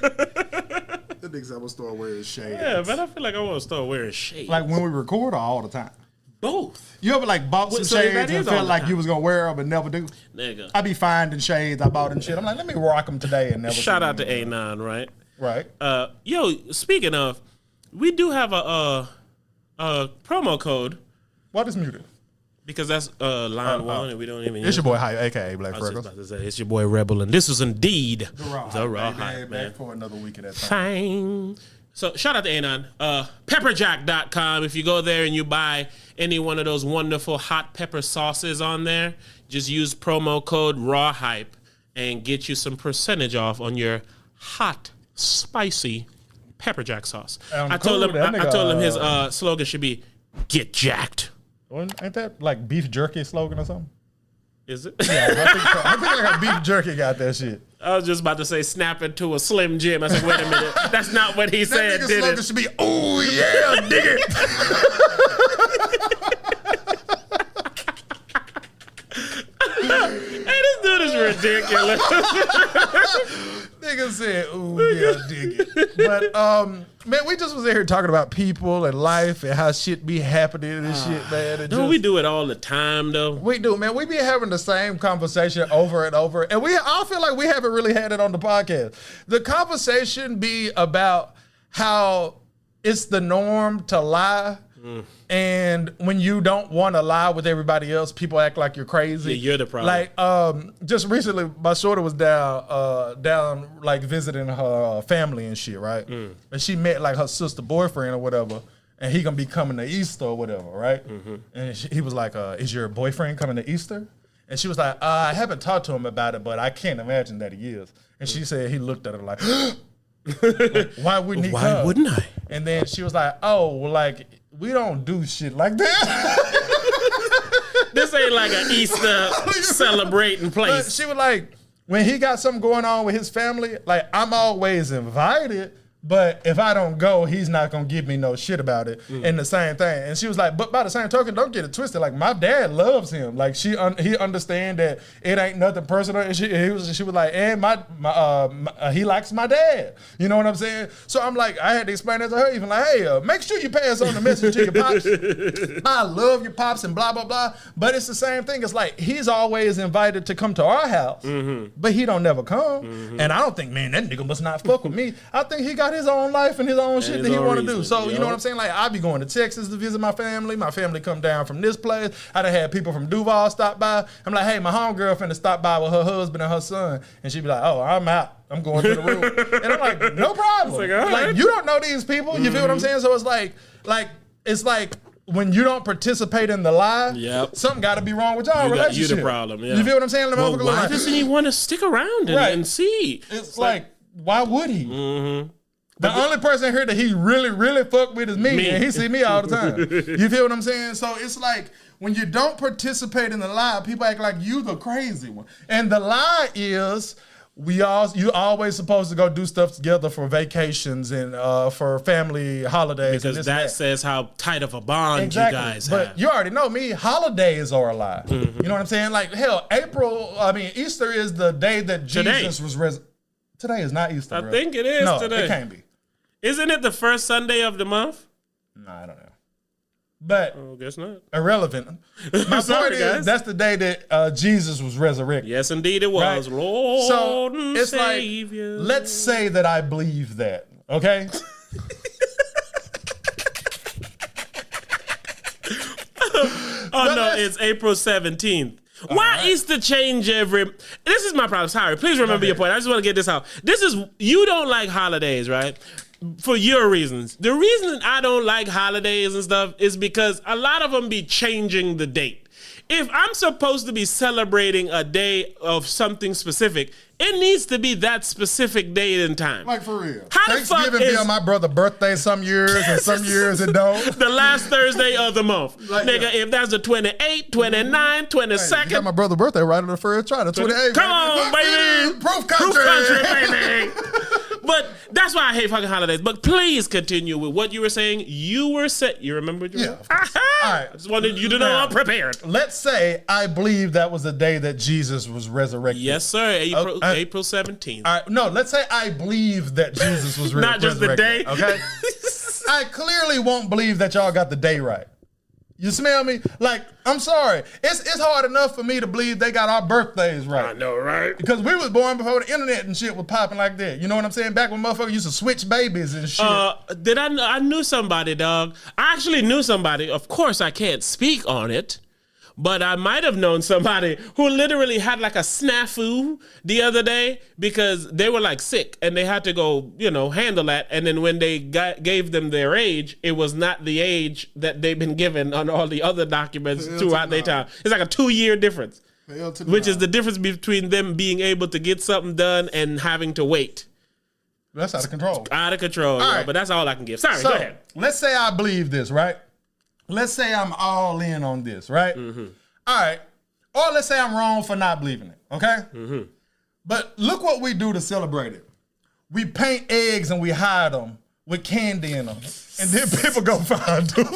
The niggas I'm gonna start wearing shades. Yeah, but I feel like I want to start wearing shades. Like when we record or all the time? Both. You ever like bought some shades and felt like you was gonna wear them but never do? Nigga. I be finding shades I bought and shit. I'm like, let me rock them today and never. Shout out to A9, right? Right. Yo, speaking of, we do have a promo code. What is muted? Because that's line one and we don't even It's your boy Hype, aka Black I was just Freckles. about to say, it's your boy Rebel, and this is indeed The Raw Hype, man. Back for another week of that time. Fine. So shout out to Anon. Pepperjack.com. If you go there and you buy any one of those wonderful hot pepper sauces on there, just use promo code RawHype and get you some percentage off on your hot, spicy pepperjack sauce. I told him his slogan should be "Get jacked." Ain't that like beef jerky slogan or something? Is it? Yeah, I think so. I think like beef jerky got that shit. I was just about to say snap into a Slim Jim. I said, wait a minute. That's not what he said, That nigga did slogan it? should be, oh yeah, dig it. Hey, this dude is ridiculous. Nigga said, ooh yeah, dig it. But man, we just was in here talking about people and life and how shit be happening and shit, man. Don't we do it all the time, though? We do, man. We be having the same conversation over and over. And I feel like we haven't really had it on the podcast. The conversation be about how it's the norm to lie. And when you don't want to lie with everybody else, people act like you're crazy. Yeah, you're the problem. Like, just recently, my shorty was down like visiting her family and shit, right? And she met like her sister boyfriend or whatever, and he gonna be coming to Easter or whatever, right? And he was like, "Is your boyfriend coming to Easter?" And she was like, "I haven't talked to him about it, but I can't imagine that he is." And she said he looked at her like, like, "Why wouldn't he? Why wouldn't I?" And then she was like, "Oh, well, like." We don't do shit like that. This ain't like an Easter celebrating place. But she was like, when he got something going on with his family, like I'm always invited, but if I don't go, he's not gonna give me no shit about it. And the same thing. And she was like, but by the same token, don't get it twisted. Like my dad loves him. Like he understand that it ain't nothing personal. And she was like, and he likes my dad. You know what I'm saying? So I'm like, I had to explain that to her, even like, hey, make sure you pass on the message to your pops. I love your pops and blah blah blah. But it's the same thing. It's like he's always invited to come to our house, but he don't never come. And I don't think, man, that nigga must not fuck with me. I think he got his own life and his own shit that he want to do. So, you know what I'm saying? Like, I be going to Texas to visit my family. My family come down from this place. I done had people from Duval stop by. I'm like, hey, my homegirl finna stop by with her husband and her son. And she be like, oh, I'm out. I'm going to the room. And I'm like, no problem. Like, you don't know these people. You feel what I'm saying? So it's like when you don't participate in the lie, something got to be wrong with y'all relationship. You the problem, yeah. You feel what I'm saying? Well, why doesn't he want to stick around and see? It's like, why would he? The only person here that he really, really fuck with is me. And he see me all the time. You feel what I'm saying? So it's like, when you don't participate in the lie, people act like you the crazy one. And the lie is, you always supposed to go do stuff together for vacations and for family holidays. Because that says how tight of a bond you guys have. But you already know me, holidays are a lie. You know what I'm saying? Like, hell, Easter is the day that Jesus was risen. Today is not Easter, I think it is today. No, it can't be. Isn't it the first Sunday of the month? No, I don't know. But I guess not. Irrelevant. My point is, that's the day that Jesus was resurrected. Yes, indeed it was. Right? Lord so and it's Savior. Like, let's say that I believe that, okay? It's April 17th. Why Easter change every... This is my problem. Sorry. Please remember your point. I just want to get this out. You don't like holidays, right? For your reasons. The reason I don't like holidays and stuff is because a lot of them be changing the date. If I'm supposed to be celebrating a day of something specific, it needs to be that specific date and time. Like, for real. Thanksgiving be on my brother's birthday some years, and some years it don't. The last Thursday of the month. Like, nigga, if that's the 28th, 29th, 22nd. Hey, you got my brother's birthday right on the first try, the 28th. Come on, baby. Proof country, baby. But That's why I hate fucking holidays. But please continue with what you were saying. You remember what you were All right. I just wanted you to know I'm prepared. Let's say I believe that was the day that Jesus was resurrected. Yes, sir. April 17th. All right. No, let's say I believe that Jesus was Not just resurrected. the day. Okay. I clearly won't believe that y'all got the day right. You smell me? Like, I'm sorry. It's hard enough for me to believe they got our birthdays right. I know, right? Because we was born before the internet and shit was popping like that. You know what I'm saying? Back when motherfuckers used to switch babies and shit. I knew somebody, dog. I actually knew somebody. Of course, I can't speak on it. But I might have known somebody who literally had like a snafu the other day because they were like sick and they had to go, handle that. And then when they gave them their age, it was not the age that they've been given on all the other documents throughout their time. It's like a 2-year difference, which is the difference between them being able to get something done and having to wait. That's out of control. Out of control, right. But that's all I can give. Sorry, go ahead. Let's say I believe this, right? Let's say I'm all in on this, right? Mm-hmm. All right. Or let's say I'm wrong for not believing it, okay? Mm-hmm. But look what we do to celebrate it. We paint eggs and we hide them with candy in them. And then people go find them.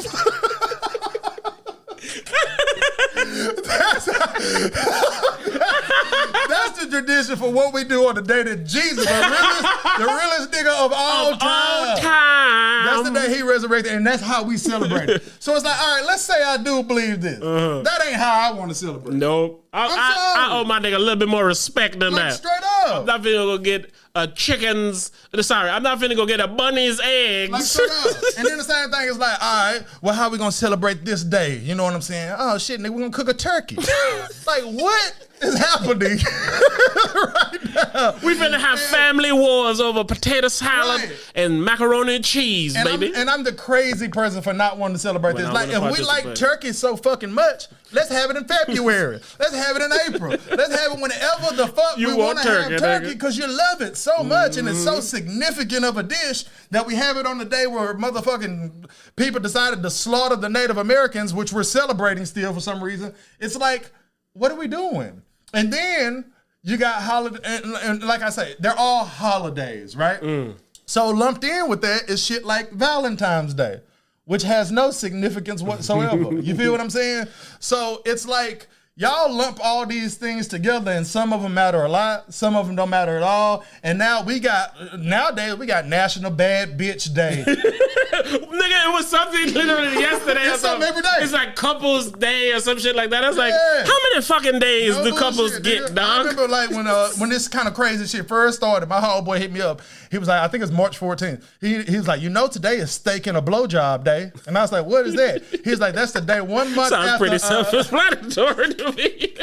That's the tradition for what we do on the day that Jesus, the realest nigga of all time. That's the day he resurrected, and that's how we celebrate it. So it's like, all right, let's say I do believe this. That ain't how I want to celebrate. Nope. I owe my nigga a little bit more respect than that. Straight up. I'm not finna go get I'm not finna go get a bunny's eggs. Like, straight up. And then the same thing is like, all right, well, how we gonna celebrate this day? You know what I'm saying? Oh, shit, nigga, we gonna cook a turkey. Like, what is happening right now? We finna have family wars over potato salad and macaroni and cheese, baby. I'm the crazy person for not wanting to celebrate this. Like, if we like turkey so fucking much, let's have it in February. Let's have it in April. Let's have it whenever the fuck we want to have turkey because you love it so much and it's so significant of a dish that we have it on the day where motherfucking people decided to slaughter the Native Americans, which we're celebrating still for some reason. It's like, what are we doing? And then you got holiday, and like I say, they're all holidays, right? So lumped in with that is shit like Valentine's Day, which has no significance whatsoever. You feel what I'm saying? So it's like, y'all lump all these things together and some of them matter a lot, some of them don't matter at all. And now nowadays we got National Bad Bitch Day. Nigga, it was something literally yesterday. It's something every day. It's like Couples Day or some shit like that. I was like, how many fucking days do couples get, dog? I remember like when this kind of crazy shit first started, my homeboy hit me up. He was like, I think it's March 14th. He was like, today is steak and a blowjob day. And I was like, what is that? He's like, that's the day 1 month Sounds after. Pretty self-explanatory to me.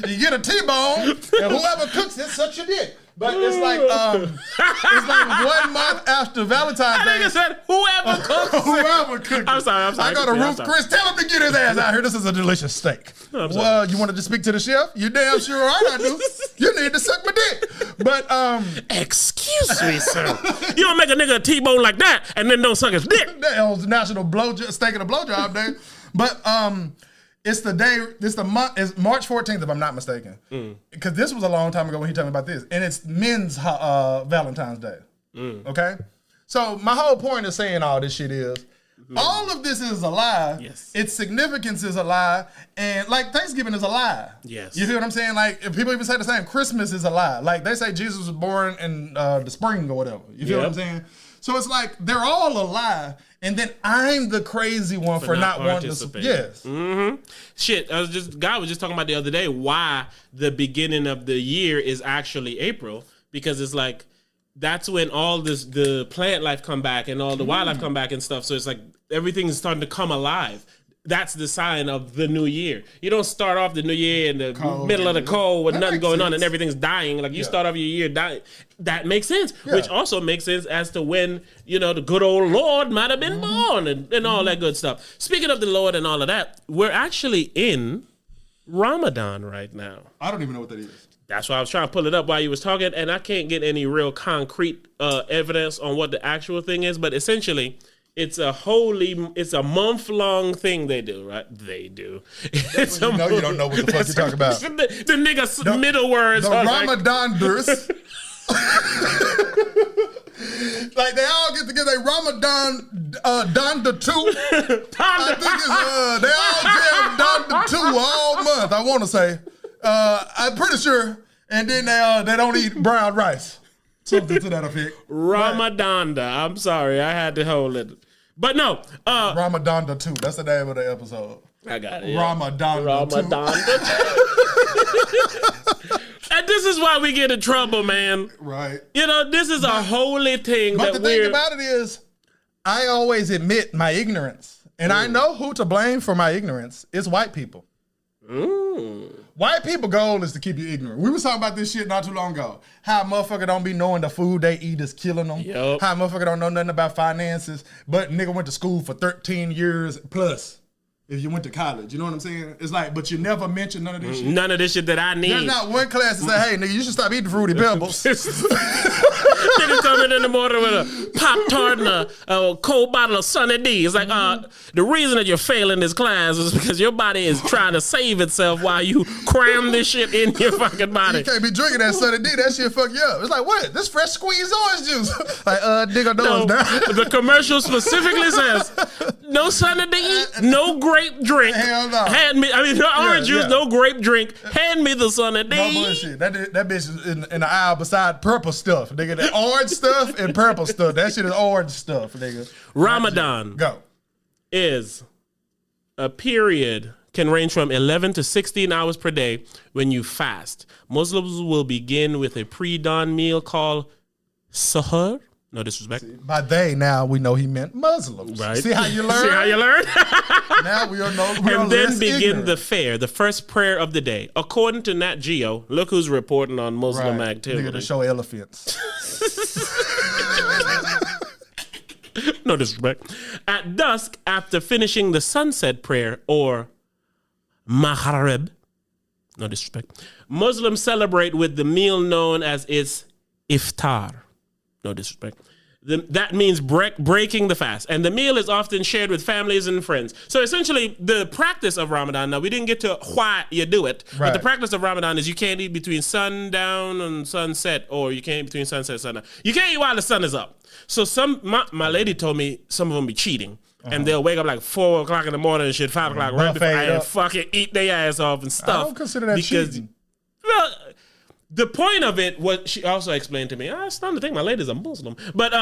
You get a T-bone, and whoever cooks it sucks your dick. But it's like 1 month after Valentine's Day. I think it said whoever cooks. Whoever cooks it. I'm sorry. I go to Ruth Chris. Tell him to get his ass out here. This is a delicious steak. Well, you wanted to speak to the chef? You damn sure right I do. You need to suck my dick. But excuse me, sir. You don't make a nigga a T-bone like that and then don't suck his dick. That was National Steak and a Blowjob Day. But it's the month, it's March 14th, if I'm not mistaken. Because this was a long time ago when he told me about this. And it's men's Valentine's Day. Okay? So my whole point of saying all this shit is, all of this is a lie. Yes. Its significance is a lie. And like Thanksgiving is a lie. Yes. You feel what I'm saying? Like if people even say the same, Christmas is a lie. Like they say Jesus was born in the spring or whatever. You feel what I'm saying? So it's like they're all a lie, and then I'm the crazy one for not wanting to. Yes. Shit, God was just talking about the other day why the beginning of the year is actually April, because it's like that's when all the plant life come back and all the wildlife come back and stuff. So it's like everything is starting to come alive. That's the sign of the new year. You don't start off the new year in the middle of the cold with nothing going on and everything's dying. Like you start off your year dying. That makes sense, which also makes sense as to when, the good old Lord might have been born and all that good stuff. Speaking of the Lord and all of that, we're actually in Ramadan right now. I don't even know what that is. That's why I was trying to pull it up while you was talking, and I can't get any real concrete evidence on what the actual thing is, but essentially it's a month-long thing they do, right? They do. It's you don't know what the fuck you're talking about. The nigga middle words. The RamaDonders. Like they all get together. Ramadan Donda 2. I think it's they all jam Donda 2 all month. I want to say. I'm pretty sure. And then they don't eat brown rice. Something to that effect. RamaDonda. I'm sorry, I had to hold it. But no. RamaDonda 2. That's the name of the episode. I got it. Yeah. RamaDonda 2. And this is why we get in trouble, man. Right. You know, this is a holy thing. But the thing about it is, I always admit my ignorance. And I know who to blame for my ignorance. It's white people. White people goal is to keep you ignorant. We was talking about this shit not too long ago. How a motherfucker don't be knowing the food they eat is killing them. Yep. How a motherfucker don't know nothing about finances, but nigga went to school for 13 years plus. If you went to college, you know what I'm saying? It's like, but you never mention none of this shit. None of this shit that I need. There's not one class that say, hey, nigga, you should stop eating Fruity Pebbles. Niggas coming in the morning with a Pop-Tart and a cold bottle of Sunny D. It's like, the reason that you're failing this class is because your body is trying to save itself while you cram this shit in your fucking body. You can't be drinking that Sunny D. That shit fuck you up. It's like, what? This fresh squeezed orange juice. Like, nigga, no, the commercial specifically says, no Sunny D, no grape drink. Hell no. No orange juice, no grape drink. Hand me the Sunny D. No bullshit. That bitch is in the aisle beside purple stuff, nigga. That orange stuff and purple stuff. That shit is orange stuff, nigga. Ramadan is a period, can range from 11 to 16 hours per day when you fast. Muslims will begin with a pre-dawn meal called sahur. No disrespect. See, by they, now we know he meant Muslims. Right. See how you learn? See how you learn? Now we are and then begin ignorant. The fair, the first prayer of the day. According to Nat Geo, look who's reporting on Muslim activity. Nigga to show elephants. No disrespect. At dusk, after finishing the sunset prayer or Maghrib, no disrespect, Muslims celebrate with the meal known as its iftar. No disrespect. That means breaking the fast. And the meal is often shared with families and friends. So essentially, the practice of Ramadan, now we didn't get to why you do it, but the practice of Ramadan is you can't eat between sundown and sunset, or you can't eat between sunset and sundown. You can't eat while the sun is up. So my lady told me some of them be cheating. And they'll wake up like 4 o'clock in the morning and shit, 5 o'clock, right before and fucking eat their ass off and stuff. I don't consider that cheating. Well, the point of it, what she also explained to me, it's not the thing, my lady's a Muslim. But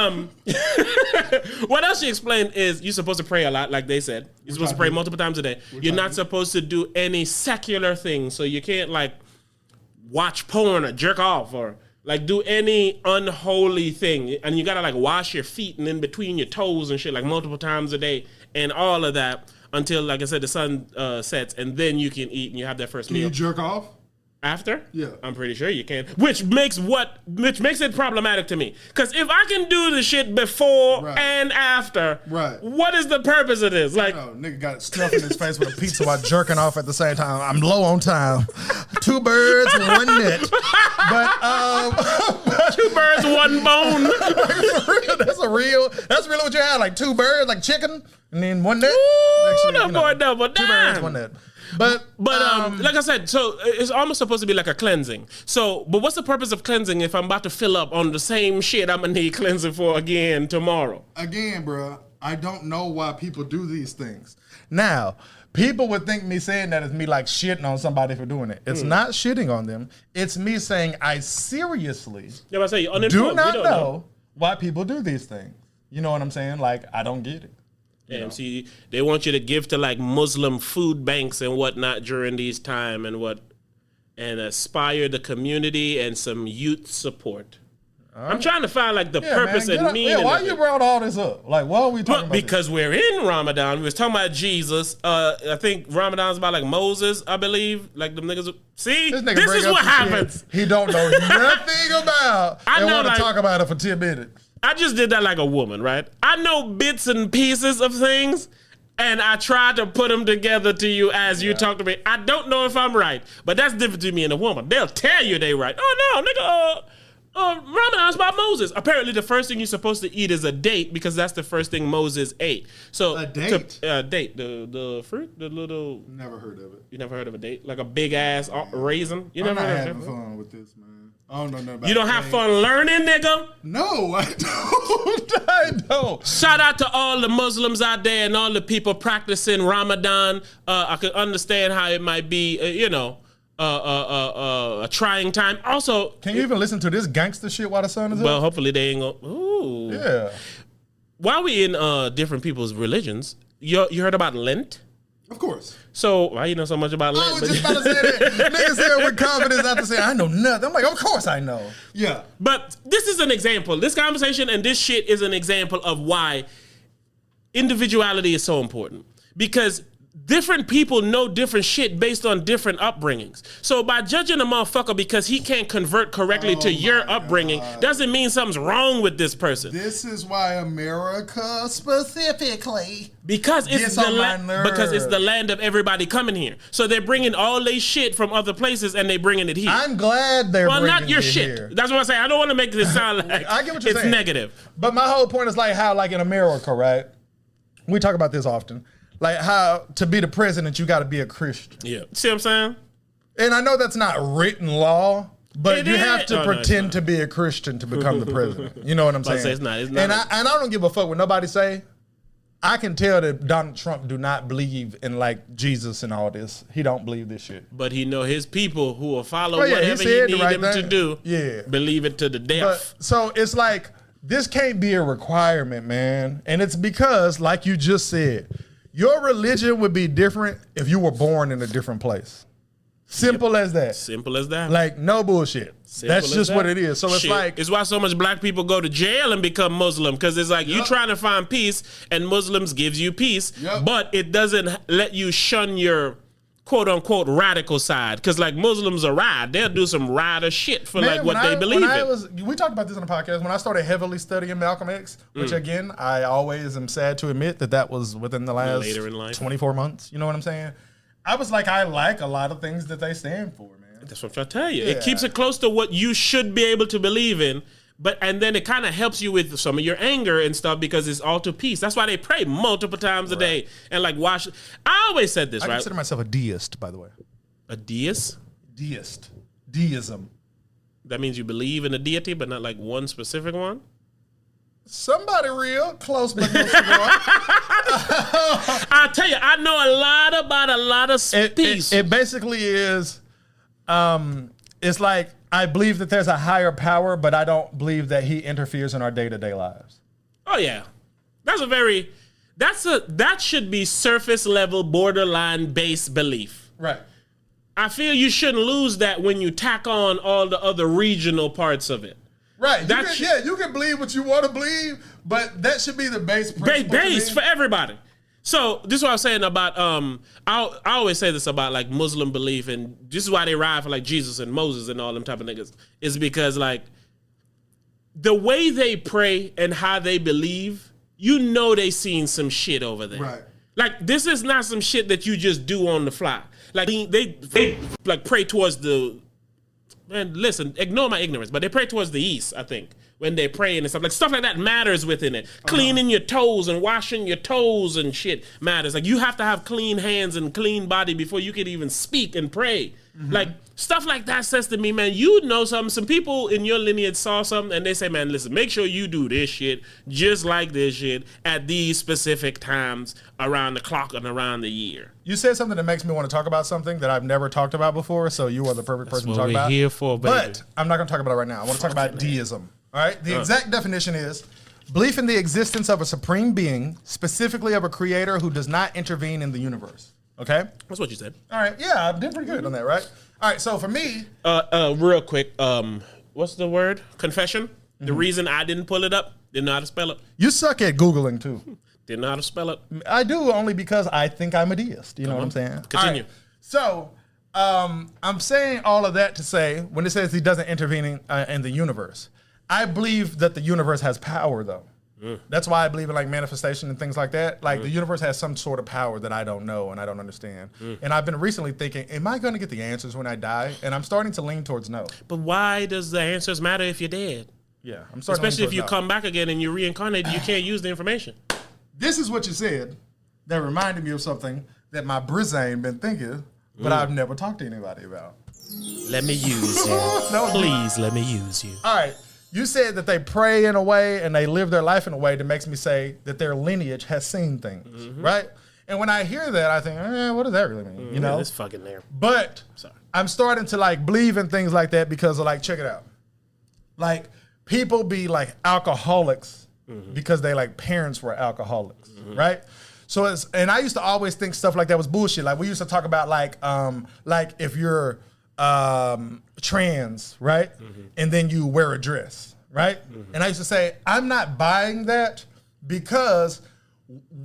what else she explained is you're supposed to pray a lot, like they said. You're supposed to pray multiple times a day. You're not supposed to do any secular things. So you can't like watch porn or jerk off or like do any unholy thing. And you gotta like wash your feet and in between your toes and shit like multiple times a day and all of that until, like I said, the sun sets, and then you can eat and you have that first meal. Can you jerk off? After? Yeah. I'm pretty sure you can. Which makes it problematic to me. Because if I can do the shit before and after, what is the purpose of this? Like, nigga got stuff in his face with a pizza while jerking off at the same time. I'm low on time. 2 birds, 1 net. But 2 birds, 1 bone. That's really what you have. Like 2 birds, like chicken, and then 1 net. Ooh, no more double down. 2 birds, 1 net. But like I said, so it's almost supposed to be like a cleansing. So, but what's the purpose of cleansing if I'm about to fill up on the same shit I'm gonna need cleansing for again tomorrow? Again, bro, I don't know why people do these things. Now, people would think me saying that is me like shitting on somebody for doing it. It's not shitting on them. It's me saying I seriously do not know why people do these things. You know what I'm saying? Like, I don't get it. And see, they want you to give to like Muslim food banks and whatnot during these time and aspire the community and some youth support. I'm trying to find like the purpose and meaning. Yeah, why you brought all this up? Like, why are we talking about because we're in Ramadan. We was talking about Jesus. I think Ramadan's about like Moses, I believe. Like them niggas. See, this is what happens. He don't know nothing about. I want to talk about it for 10 minutes. I just did that like a woman, right? I know bits and pieces of things, and I try to put them together to you as you talk to me. I don't know if I'm right, but that's different between me and a woman. They'll tell you they right. Oh, no, nigga, Ramadan's about Moses. Apparently, the first thing you're supposed to eat is a date because that's the first thing Moses ate. So a date? Date, the fruit, the little... Never heard of it. You never heard of a date? Like a big-ass raisin? You never heard of it? I'm having fun with this, man. I don't know nothing about You don't have fun learning, nigga? No, I don't. I don't. Shout out to all the Muslims out there and all the people practicing Ramadan. I could understand how it might be, a trying time. Also, can you even listen to this gangster shit while the sun is up? Well, hopefully they ain't gonna. Ooh. Yeah. While we in different people's religions, you heard about Lent? Of course. So why you know so much about Lent? I was just about to say that. Niggas here with confidence after saying, I know nothing. I'm like, of course I know. Yeah. But this is an example. This conversation and this shit is an example of why individuality is so important. Because different people know different shit based on different upbringings. So by judging a motherfucker because he can't convert correctly to your upbringing doesn't mean something's wrong with this person. This is why America specifically because it's the land of everybody coming here. So they're bringing all their shit from other places and they bringing it here. I'm glad they're bringing not your it shit. Here. That's what I say. I don't want to make this sound like I get what you're it's saying. negative. But my whole point is like how like in America, right? We talk about this often. Like how to be the president, you got to be a Christian. Yeah. See what I'm saying? And I know that's not written law, but It you is. have to No, pretend to be a Christian to become the president. You know what I'm saying? It's not. And I don't give a fuck what nobody say. I can tell that Donald Trump do not believe in like Jesus and all this. He don't believe this shit. But he know his people who will follow Oh, yeah, whatever he need them to do. Yeah. Believe it to the death. But, so it's like, this can't be a requirement, man. And it's because, like you just said, your religion would be different if you were born in a different place. Simple as that. Simple as that. Like, no bullshit. That's just what it is. So it's like... It's why so much black people go to jail and become Muslim, because it's like you trying to find peace and Muslims gives you peace, but it doesn't let you shun your quote-unquote radical side, because like Muslims are rad. They'll do some radical shit for like what they believe in. We talked about this on the podcast. When I started heavily studying Malcolm X, which again, I always am sad to admit that was within the last later in life. 24 months. You know what I'm saying? I was like, I like a lot of things that they stand for, man. That's what I'm trying to tell you. Yeah. It keeps it close to what you should be able to believe in. And then it kind of helps you with some of your anger and stuff because it's all to peace. That's why they pray multiple times a day and like watch. I always said this, I right? consider myself a deist, by the way. A deist? Deist. Deism. That means you believe in a deity, but not like one specific one? Somebody real close, but no cigar. I'll tell you, I know a lot about a lot of species. It basically is, it's like, I believe that there's a higher power, but I don't believe that he interferes in our day-to-day lives. Oh yeah. That should be surface level, borderline base belief. Right. I feel you shouldn't lose that when you tack on all the other regional parts of it. Right. You can believe what you want to believe, but that should be the base principle. Base for everybody. So this is what I was saying about I always say this about like Muslim belief, and this is why they ride for like Jesus and Moses and all them type of niggas, is because like the way they pray and how they believe, you know they seen some shit over there. Right. Like this is not some shit that you just do on the fly. Like they like pray towards the listen, ignore my ignorance, but they pray towards the east, I think. When they're praying and stuff like that matters within it. Cleaning your toes and washing your toes and shit matters. Like you have to have clean hands and clean body before you can even speak and pray. Like stuff like that says to me, man, you know something. Some people in your lineage saw something and they say, man, listen, make sure you do this shit just like this shit at these specific times around the clock and around the year. You said something that makes me want to talk about something that I've never talked about before, so you are the perfect person to talk about. That's what we're here for, baby. But I'm not going to talk about it right now. I want to talk about deism. All right? The exact definition is belief in the existence of a supreme being, specifically of a creator who does not intervene in the universe. Okay? That's what you said. All right. Yeah, I did pretty good on that, right? All right. So for me... real quick, what's the word? Confession? The reason I didn't pull it up, didn't know how to spell it. You suck at Googling, too. Didn't know how to spell it. I do, only because I think I'm a deist. You know what I'm saying? Continue. Right. So... I'm saying all of that to say, when it says he doesn't intervene in the universe, I believe that the universe has power, though. That's why I believe in like manifestation and things like that. Like the universe has some sort of power that I don't know and I don't understand. And I've been recently thinking, am I going to get the answers when I die? And I'm starting to lean towards no. But why does the answers matter if you're dead? Yeah, I'm starting. Especially if you no. come back again and you're reincarnated, you can't use the information. This is what you said that reminded me of something that my brain been thinking, but I've never talked to anybody about. Let me use you. Please let me use you. All right. You said that they pray in a way and they live their life in a way that makes me say that their lineage has seen things, right? And when I hear that, I think, what does that really mean? You know, it's fucking there. But I'm starting to like believe in things like that because of like, check it out. Like people be like alcoholics because they like parents were alcoholics, right? So it's, and I used to always think stuff like that was bullshit. Like we used to talk about like if you're trans, right? And then you wear a dress, right? And I used to say, I'm not buying that because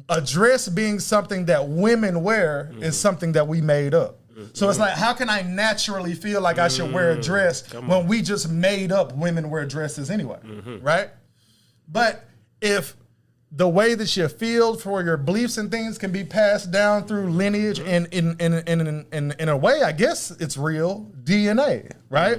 a dress being something that women wear is something that we made up. So it's like, how can I naturally feel like I should wear a dress when we just made up women wear dresses anyway, right? But if the way that you feel for your beliefs and things can be passed down through lineage and in a way, I guess it's real DNA, right?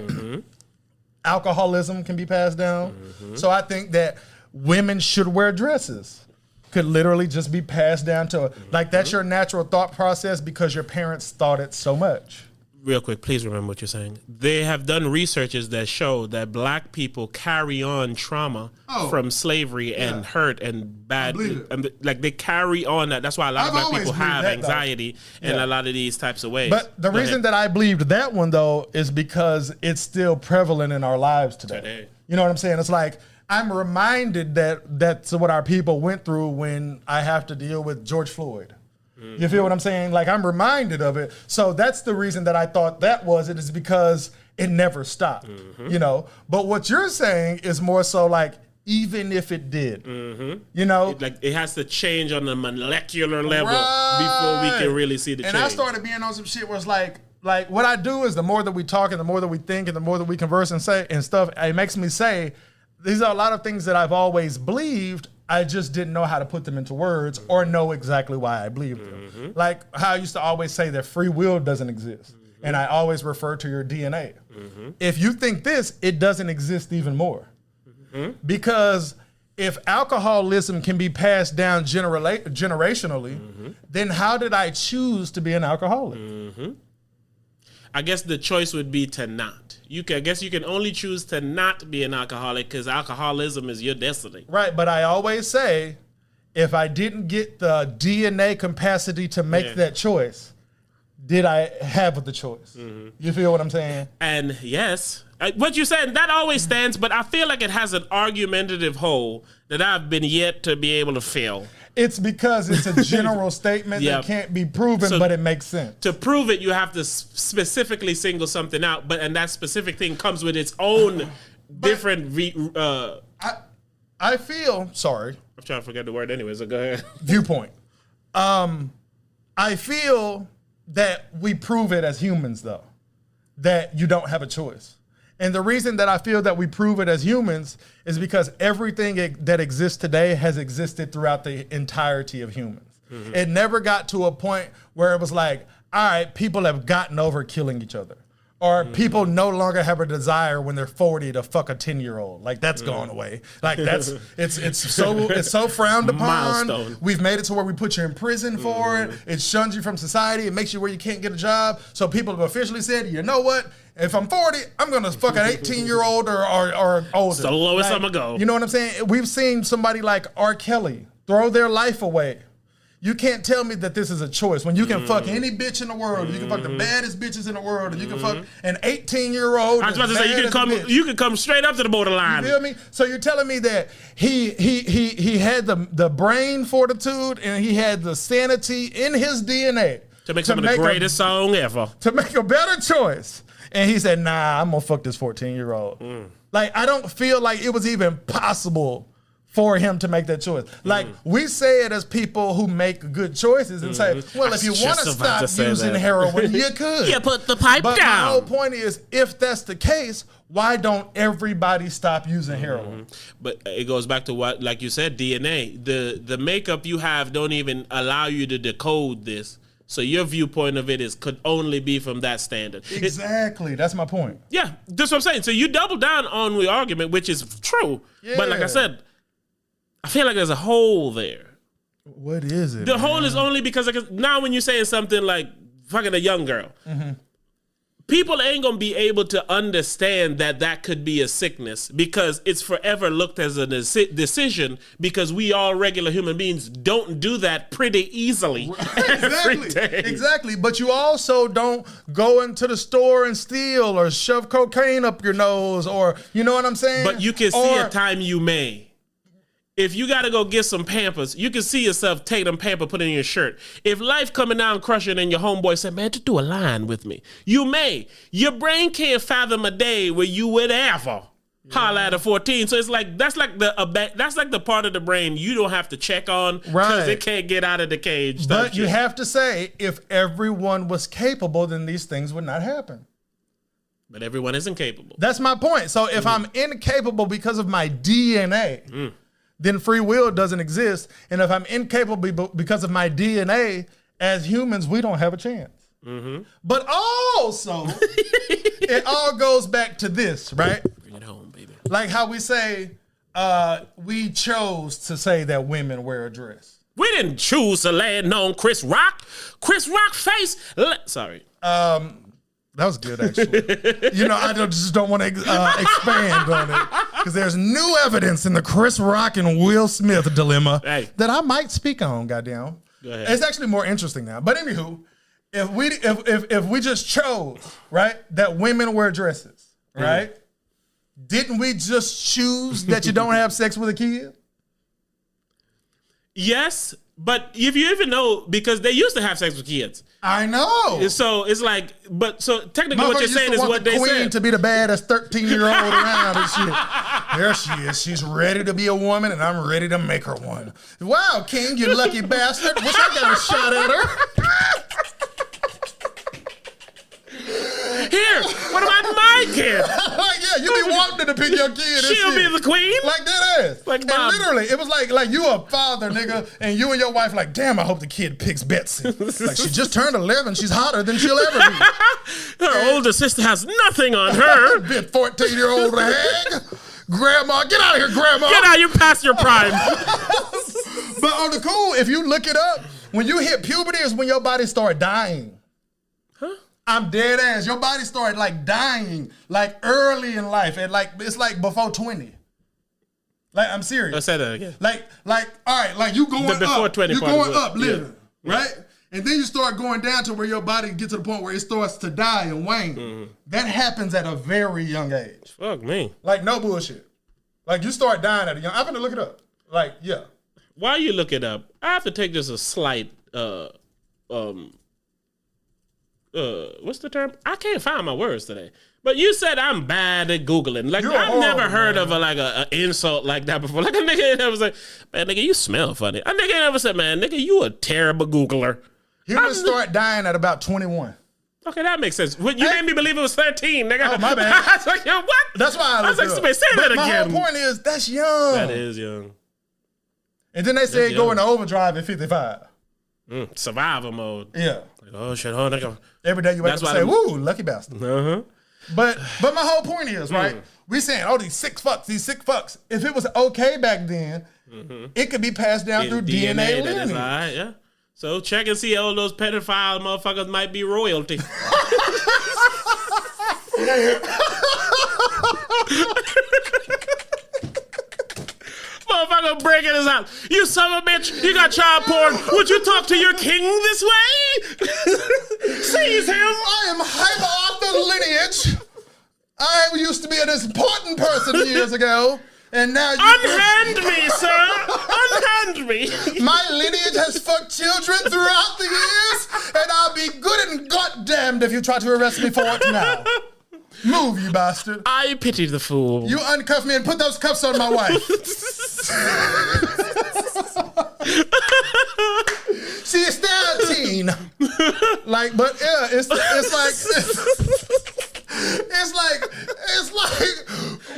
Alcoholism can be passed down. So I think that women should wear dresses. Could literally just be passed down to, like, that's your natural thought process because your parents thought it so much. Real quick, please remember what you're saying. They have done researches that show that black people carry on trauma from slavery and hurt and bad. And like they carry on that. That's why a lot of black people have anxiety in a lot of these types of ways. But the reason that I believed that one, though, is because it's still prevalent in our lives today. You know what I'm saying? It's like, I'm reminded that that's what our people went through when I have to deal with George Floyd. You feel what I'm saying? Like, I'm reminded of it. So that's the reason that I thought that was it, is because it never stopped, you know? But what you're saying is more so like, even if it did, you know? It has to change on a molecular level before we can really see the change. And I started being on some shit where it's like what I do is the more that we talk and the more that we think and the more that we converse and say and stuff, it makes me say, these are a lot of things that I've always believed. I just didn't know how to put them into words or know exactly why I believed them. Like how I used to always say that free will doesn't exist. And I always refer to your DNA. If you think this, it doesn't exist even more. Because if alcoholism can be passed down generationally, then how did I choose to be an alcoholic? I guess the choice would be to not. I guess you can only choose to not be an alcoholic because alcoholism is your destiny. Right, but I always say, if I didn't get the DNA capacity to make that choice, did I have the choice? You feel what I'm saying? And yes, what you said, that always stands, but I feel like it has an argumentative hole that I've been yet to be able to fill. It's because it's a general statement that can't be proven, but it makes sense. To prove it, you have to specifically single something out, and that specific thing comes with its own different. I feel sorry. I'm trying to forget the word anyway, so go ahead. Viewpoint. I feel that we prove it as humans, though, that you don't have a choice. And the reason that I feel that we prove it as humans is because everything that exists today has existed throughout the entirety of humans. It never got to a point where it was like, all right, people have gotten over killing each other. Or people no longer have a desire when they're 40 to fuck a 10-year-old. Like that's gone away. Like that's it's so frowned upon. Milestone. We've made it to where we put you in prison for it. It shuns you from society. It makes you where you can't get a job. So people have officially said, you know what? If I'm 40, I'm gonna fuck an 18-year-old or older. It's the lowest I'm gonna go. You know what I'm saying? We've seen somebody like R. Kelly throw their life away. You can't tell me that this is a choice when you can fuck any bitch in the world. You can fuck the baddest bitches in the world, and you can fuck an 18-year-old. I was about to say you can come straight up to the borderline. You feel me? So you're telling me that he had the brain fortitude and he had the sanity in his DNA to make some of the greatest song ever. To make a better choice. And he said, nah, I'm gonna fuck this 14-year-old. Like, I don't feel like it was even possible for him to make that choice. Like, we say it as people who make good choices and say, well, if you want to stop using heroin, you could. You put the pipe down. But my whole point is, if that's the case, why don't everybody stop using heroin? But it goes back to what, like you said, DNA. The makeup you have don't even allow you to decode this. So your viewpoint of it could only be from that standard. Exactly. That's my point. Yeah, that's what I'm saying. So you double down on the argument, which is true. Yeah. But like I said, I feel like there's a hole there. What is it? The hole is only because now when you're saying something like fucking a young girl, people ain't gonna be able to understand that could be a sickness because it's forever looked as a decision because we all regular human beings don't do that pretty easily. Exactly. But you also don't go into the store and steal or shove cocaine up your nose or, you know what I'm saying? But you can see a time you may. If you got to go get some Pampers, you can see yourself take them Pampers, put it in your shirt. If life coming down crushing and your homeboy said, man, just do a line with me. You may. Your brain can't fathom a day where you would ever holler at a 14. So it's like, that's like the part of the brain you don't have to check on because it can't get out of the cage. But you have to say, if everyone was capable, then these things would not happen. But everyone isn't capable. That's my point. So if I'm incapable because of my DNA, then free will doesn't exist. And if I'm incapable because of my DNA, as humans, we don't have a chance. But also, it all goes back to this, right? Bring it home, baby. Like how we say, we chose to say that women wear a dress. We didn't choose to land on Chris Rock. Chris Rock face. Sorry. That was good, actually. You know, I just don't want to expand on it because there's new evidence in the Chris Rock and Will Smith dilemma that I might speak on. Goddamn, go ahead. It's actually more interesting now. But anywho, if we just chose that women wear dresses, right? Didn't we just choose that you don't have sex with a kid? Yes, but if you even know, because they used to have sex with kids. I know. So it's like, but so technically what you're saying is what they queen said. To be the baddest 13-year-old around and shit. There she is. She's ready to be a woman, and I'm ready to make her one. Wow, King, you lucky bastard. Wish I got a shot at her. Here, what about my kid? Yeah, you be wanting to pick your kid. She'll be the queen. Like that ass. Like and literally, it was like you a father, nigga, and you and your wife like, damn, I hope the kid picks Betsy. Like she just turned 11. She's hotter than she'll ever be. Her older sister has nothing on her. Bit 14-year-old hag. Grandma, get out of here, Grandma. Get out, you're past your prime. But on the cool, if you look it up, when you hit puberty is when your body start dying. I'm dead ass. Your body started like dying like early in life, and like it's like before 20. Like I'm serious. Let's say that again. Like all right, like you going the before up, 20 you're part going up living, right? And then you start going down to where your body gets to the point where it starts to die and wane. That happens at a very young age. Fuck me. Like no bullshit. Like you start dying at a young. I'm gonna look it up. Like yeah. While you look it up, I have to take just a slight what's the term? I can't find my words today. But you said I'm bad at Googling. Like I've never heard of a insult like that before. Like a nigga never said, man, nigga, you smell funny. A nigga never said, man, nigga, you a terrible Googler. Humans start dying at about 21. Okay, that makes sense. You made me believe it was 13, nigga. Oh, my bad. I was like, yo, what? That's why I was like, somebody say that again. My whole point is, that's young. That is young. And then they say go into overdrive at 55. Survivor mode. Yeah. Like, oh, shit, oh, nigga. Every day you wake up and say, woo, lucky bastard. But my whole point is, right, we saying, oh, these sick fucks. If it was okay back then, it could be passed down through DNA lineage. Right, yeah. So check and see all those pedophile motherfuckers might be royalty. Motherfucker breaking his house. You son of a bitch, you got child porn. Would you talk to your king this way? Seize him. I am Hbo lineage. I used to be an important person years ago. And now you unhand me, sir. Unhand me. My lineage has fucked children throughout the years, and I'll be good and goddamned if you try to arrest me for it now. Move, you bastard. I pity the fool. You uncuff me and put those cuffs on my wife. She's 13. Like, but yeah, it's like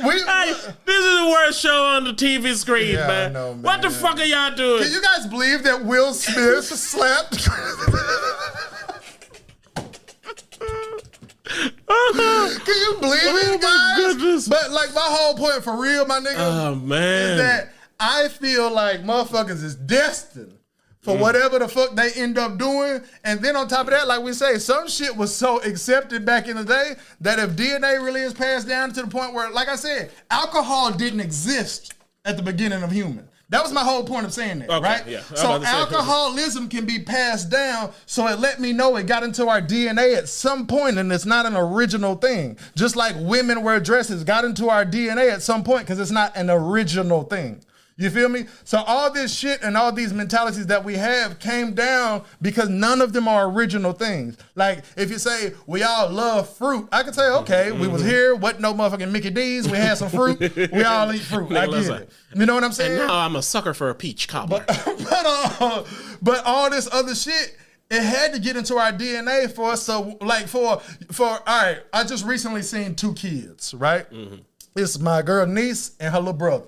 Hey, this is the worst show on the TV screen, man. I know, man. What the fuck are y'all doing? Can you guys believe that Will Smith slapped? Can you believe it, guys? Goodness. But like my whole point for real, my nigga, oh man, is that I feel like motherfuckers is destined for whatever the fuck they end up doing. And then on top of that, like we say, some shit was so accepted back in the day that if DNA really is passed down to the point where, like I said, alcohol didn't exist at the beginning of humans. That was my whole point of saying that, right? Yeah. So alcoholism can be passed down, so it let me know it got into our DNA at some point, and it's not an original thing. Just like women wear dresses got into our DNA at some point because it's not an original thing. You feel me? So all this shit and all these mentalities that we have came down because none of them are original things. Like, if you say, we all love fruit, I could say, okay, we was here, wasn't no motherfucking Mickey D's, we had some fruit, we all eat fruit. I get it. You know what I'm saying? And now I'm a sucker for a peach cobbler. But all this other shit, it had to get into our DNA for us. So, like, for all right, I just recently seen 2 kids, right? It's my girl niece and her little brother.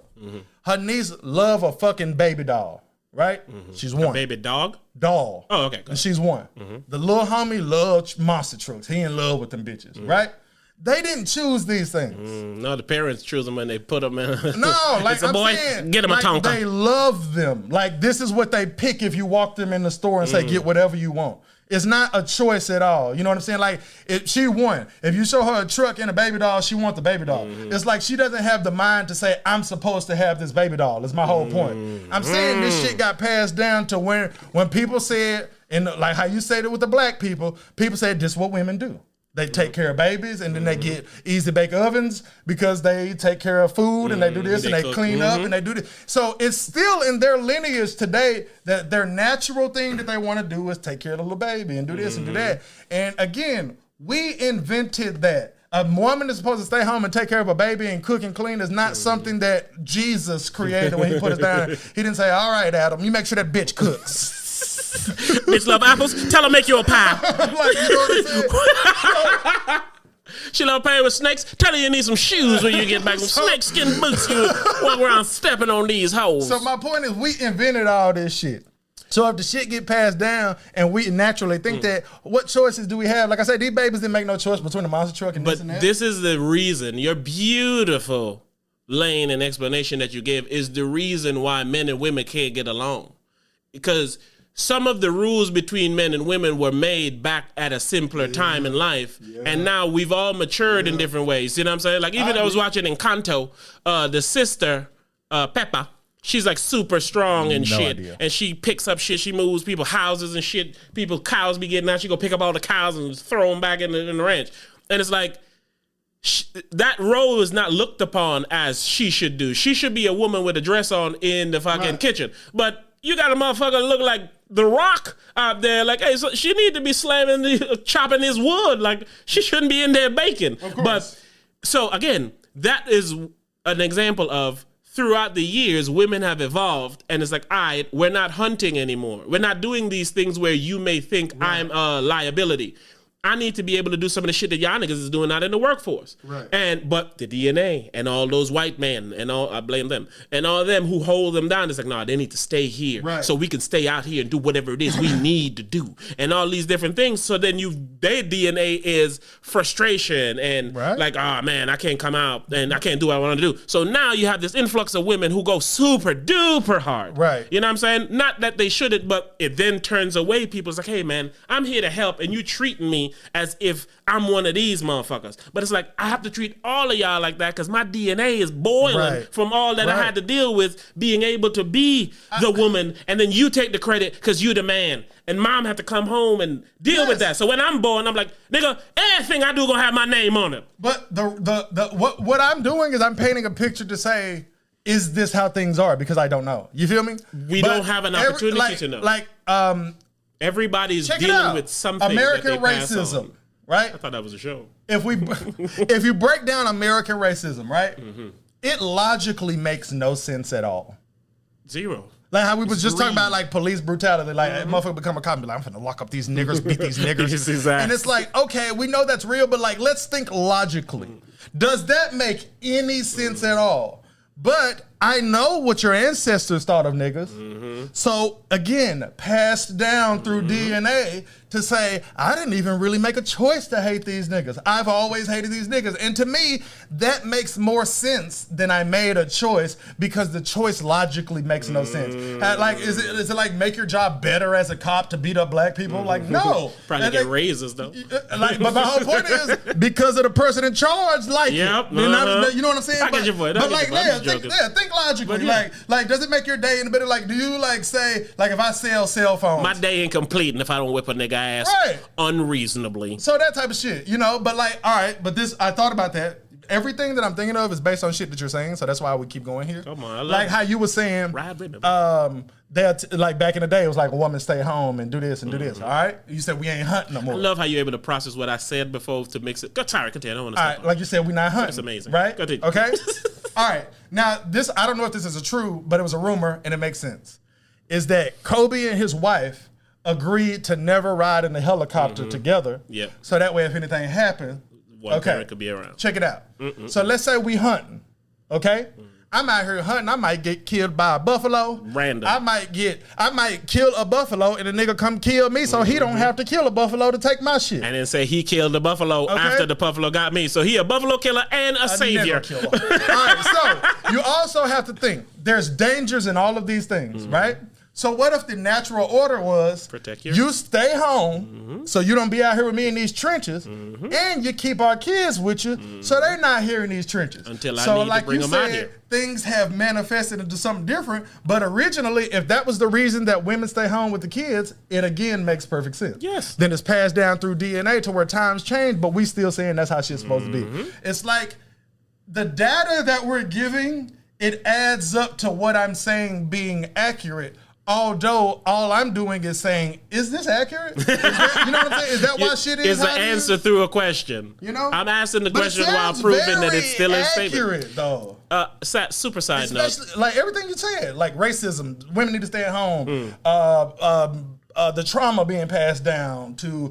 Her niece love a fucking baby doll, right? She's 1. A baby dog? Doll. Oh, okay. And she's 1. The little homie loves monster trucks. He in love with them bitches, right? They didn't choose these things. No, the parents choose them when they put them in. No, like it's a boy, saying, get him a Tonka. They love them. Like, this is what they pick if you walk them in the store and say, get whatever you want. It's not a choice at all. You know what I'm saying? Like, she won. If you show her a truck and a baby doll, she wants the baby doll. It's like she doesn't have the mind to say, I'm supposed to have this baby doll. That's my whole point. I'm saying this shit got passed down to when people said, and like how you said it with the black people said, this is what women do. They take care of babies, and then they get easy bake ovens because they take care of food, and they do this, and they clean up, and they do this. So it's still in their lineage today that their natural thing that they want to do is take care of the little baby and do this and do that. And again, we invented that. A woman is supposed to stay home and take care of a baby and cook and clean is not something that Jesus created when he put us down. He didn't say, all right, Adam, you make sure that bitch cooks. Bitch love apples? Tell her make you a pie. Like, you know what I'm saying? She love playing with snakes? Tell her you need some shoes when you get back. Some snakeskin boots you walk around stepping on these hoes. So my point is, we invented all this shit. So if the shit get passed down and we naturally think that, what choices do we have? Like I said, these babies didn't make no choice between the monster truck and this and that. But this is the reason. Your beautiful lane and explanation that you gave is the reason why men and women can't get along. Because some of the rules between men and women were made back at a simpler time in life. And now we've all matured in different ways. You know what I'm saying? Like, even I was watching Encanto, the sister, Peppa, she's like super strong and shit. Idea. And she picks up shit. She moves people's houses and shit. People's cows be getting out. She go pick up all the cows and throw them back in the ranch. And it's like, that role is not looked upon as she should do. She should be a woman with a dress on in the fucking kitchen. But you got a motherfucker look like The Rock out there. Like, hey, so she need to be chopping his wood. Like, she shouldn't be in there baking. But so again, that is an example of throughout the years, women have evolved, and it's like, all right, we're not hunting anymore. We're not doing these things where you may think I'm a liability. I need to be able to do some of the shit that y'all niggas is doing out in the workforce. But the DNA and all those white men and all, I blame them, and all of them who hold them down, it's like, no, they need to stay here so we can stay out here and do whatever it is we need to do. And all these different things. So then their DNA is frustration and like, oh man, I can't come out and I can't do what I want to do. So now you have this influx of women who go super duper hard. You know what I'm saying? Not that they shouldn't, but it then turns away people. It's like, hey man, I'm here to help and you treating me as if I'm one of these motherfuckers. But it's like, I have to treat all of y'all like that because my DNA is boiling from all that I had to deal with being able to be the woman, and then you take the credit because you the man. And mom have to come home and deal with that. So when I'm born, I'm like, nigga, everything I do gonna have my name on it. But what I'm doing is I'm painting a picture to say, is this how things are? Because I don't know. You feel me? We don't have an opportunity to know. Everybody's dealing with something. American racism, right? I thought that was a show. If you break down American racism, right, it logically makes no sense at all. Zero. Like how we was just talking about like police brutality, like a motherfucker become a cop and be like, I'm finna lock up these niggers, beat these niggers. And it's like, okay, we know that's real, but like, let's think logically. Does that make any sense at all? But I know what your ancestors thought of niggas. So again, passed down through DNA to say, I didn't even really make a choice to hate these niggas. I've always hated these niggas. And to me, that makes more sense than I made a choice, because the choice logically makes no sense. Like, is it like make your job better as a cop to beat up black people? Like, no. Probably get raises though. Like, but my whole point is, because of the person in charge, like, you know what I'm saying? I get your point. But like, think logically. Like, does it make your day any better? Like, do you like say, like, if I sell cell phones, my day ain't complete, and if I don't whip a nigga ass unreasonably. So that type of shit, you know. But like, all right, but this, I thought about that. Everything that I'm thinking of is based on shit that you're saying, so that's why we keep going here. Come on, like how you were saying, that like back in the day, it was like a woman stay home and do this and do this. All right, you said we ain't hunting no more. I love how you're able to process what I said before to mix it. Sorry, continue. I don't want to. All right, like you said, we not hunting. That's amazing. Right? Continue. Okay. All right. Now this, I don't know if this is a true, but it was a rumor and it makes sense. Is that Kobe and his wife agreed to never ride in the helicopter together? Yeah. So that way, if anything happened, one parent could be around. Check it out. So let's say we hunting, okay? I'm out here hunting. I might get killed by a buffalo. Random. I might kill a buffalo and a nigga come kill me, so he don't have to kill a buffalo to take my shit. And then say he killed the buffalo after the buffalo got me. So he a buffalo killer and a savior. All right, so you also have to think there's dangers in all of these things, right? So what if the natural order was protect you stay home, so you don't be out here with me in these trenches, and you keep our kids with you, so they're not here in these trenches. Until I need to bring them out here. Things have manifested into something different, but originally, if that was the reason that women stay home with the kids, it again makes perfect sense. Yes. Then it's passed down through DNA to where times change, but we still saying that's how shit's supposed to be. It's like the data that we're giving, it adds up to what I'm saying being accurate. Although all I'm doing is saying, is this accurate? You know what I'm saying? Is that why shit is? It's an answer through a question. You know, I'm asking the question while proving that it's still a statement. Accurate though. Super side note, like everything you said, like racism, women need to stay at home. The trauma being passed down to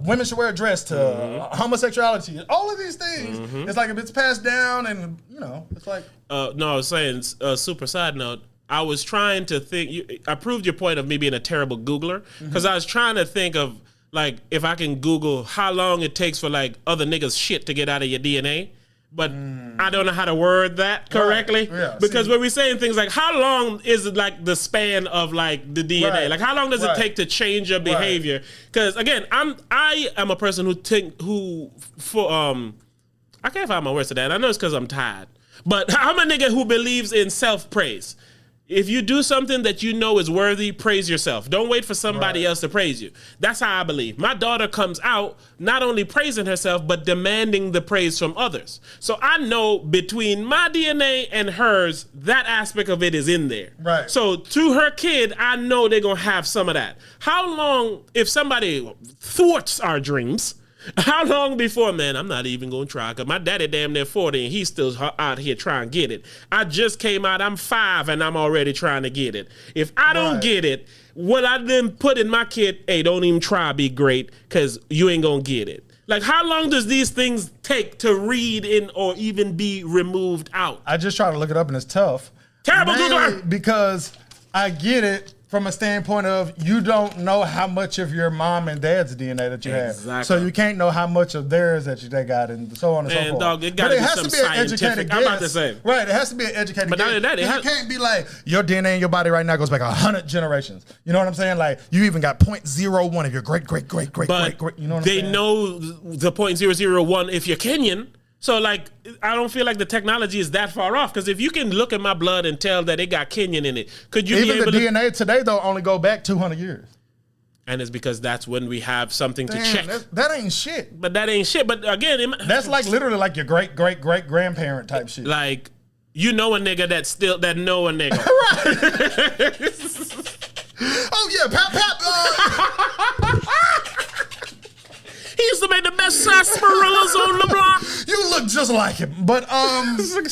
women should wear a dress to homosexuality. All of these things. It's like if it's passed down, and you know, it's like. No, I was saying super side note. I was trying to think. I proved your point of me being a terrible Googler, because I was trying to think of like if I can Google how long it takes for like other niggas shit to get out of your DNA, but I don't know how to word that correctly. Right. Yeah, because when we're saying things like how long is it like the span of like the DNA, right. Like how long does it take to change your behavior? Because again, I am a person I can't find my words to that. I know it's because I'm tired, but I'm a nigga who believes in self-praise. If you do something that you know is worthy, praise yourself. Don't wait for somebody else to praise you. That's how I believe. My daughter comes out not only praising herself, but demanding the praise from others. So I know between my DNA and hers, that aspect of it is in there. Right. So to her kid, I know they're going to have some of that. How long, if somebody thwarts our dreams, how long before, man, I'm not even going to try, because my daddy damn near 40 and he's still out here trying to get it. I just came out, I'm 5 and I'm already trying to get it. If I don't get it, what I then put in my kid, hey, don't even try to be great because you ain't going to get it. Like, how long does these things take to read in or even be removed out? I just try to look it up and it's tough. Terrible Googler! Because I get it. From a standpoint of you don't know how much of your mom and dad's DNA that you have, so you can't know how much of theirs that they got, and so on and so forth. Dog, it has to be an educated guess. I'm about to say, right? It has to be an educated guess. But not that, it can't be like your DNA in your body right now goes back 100 generations. You know what I'm saying? Like you even got 0.01 of your great. You know what I'm saying? They know the 0.001 if you're Kenyan. So, like, I don't feel like the technology is that far off, because if you can look at my blood and tell that it got Kenyan in it, could you even be able the DNA today, though, only go back 200 years. And it's because that's when we have something to check. That ain't shit. But that ain't shit. But again, that's like literally like your great grandparent type shit. Like, you know a nigga that know a nigga. Right. Oh, yeah, pap. He used to make the best sarsaparillas on the block. You look just like him, but nigga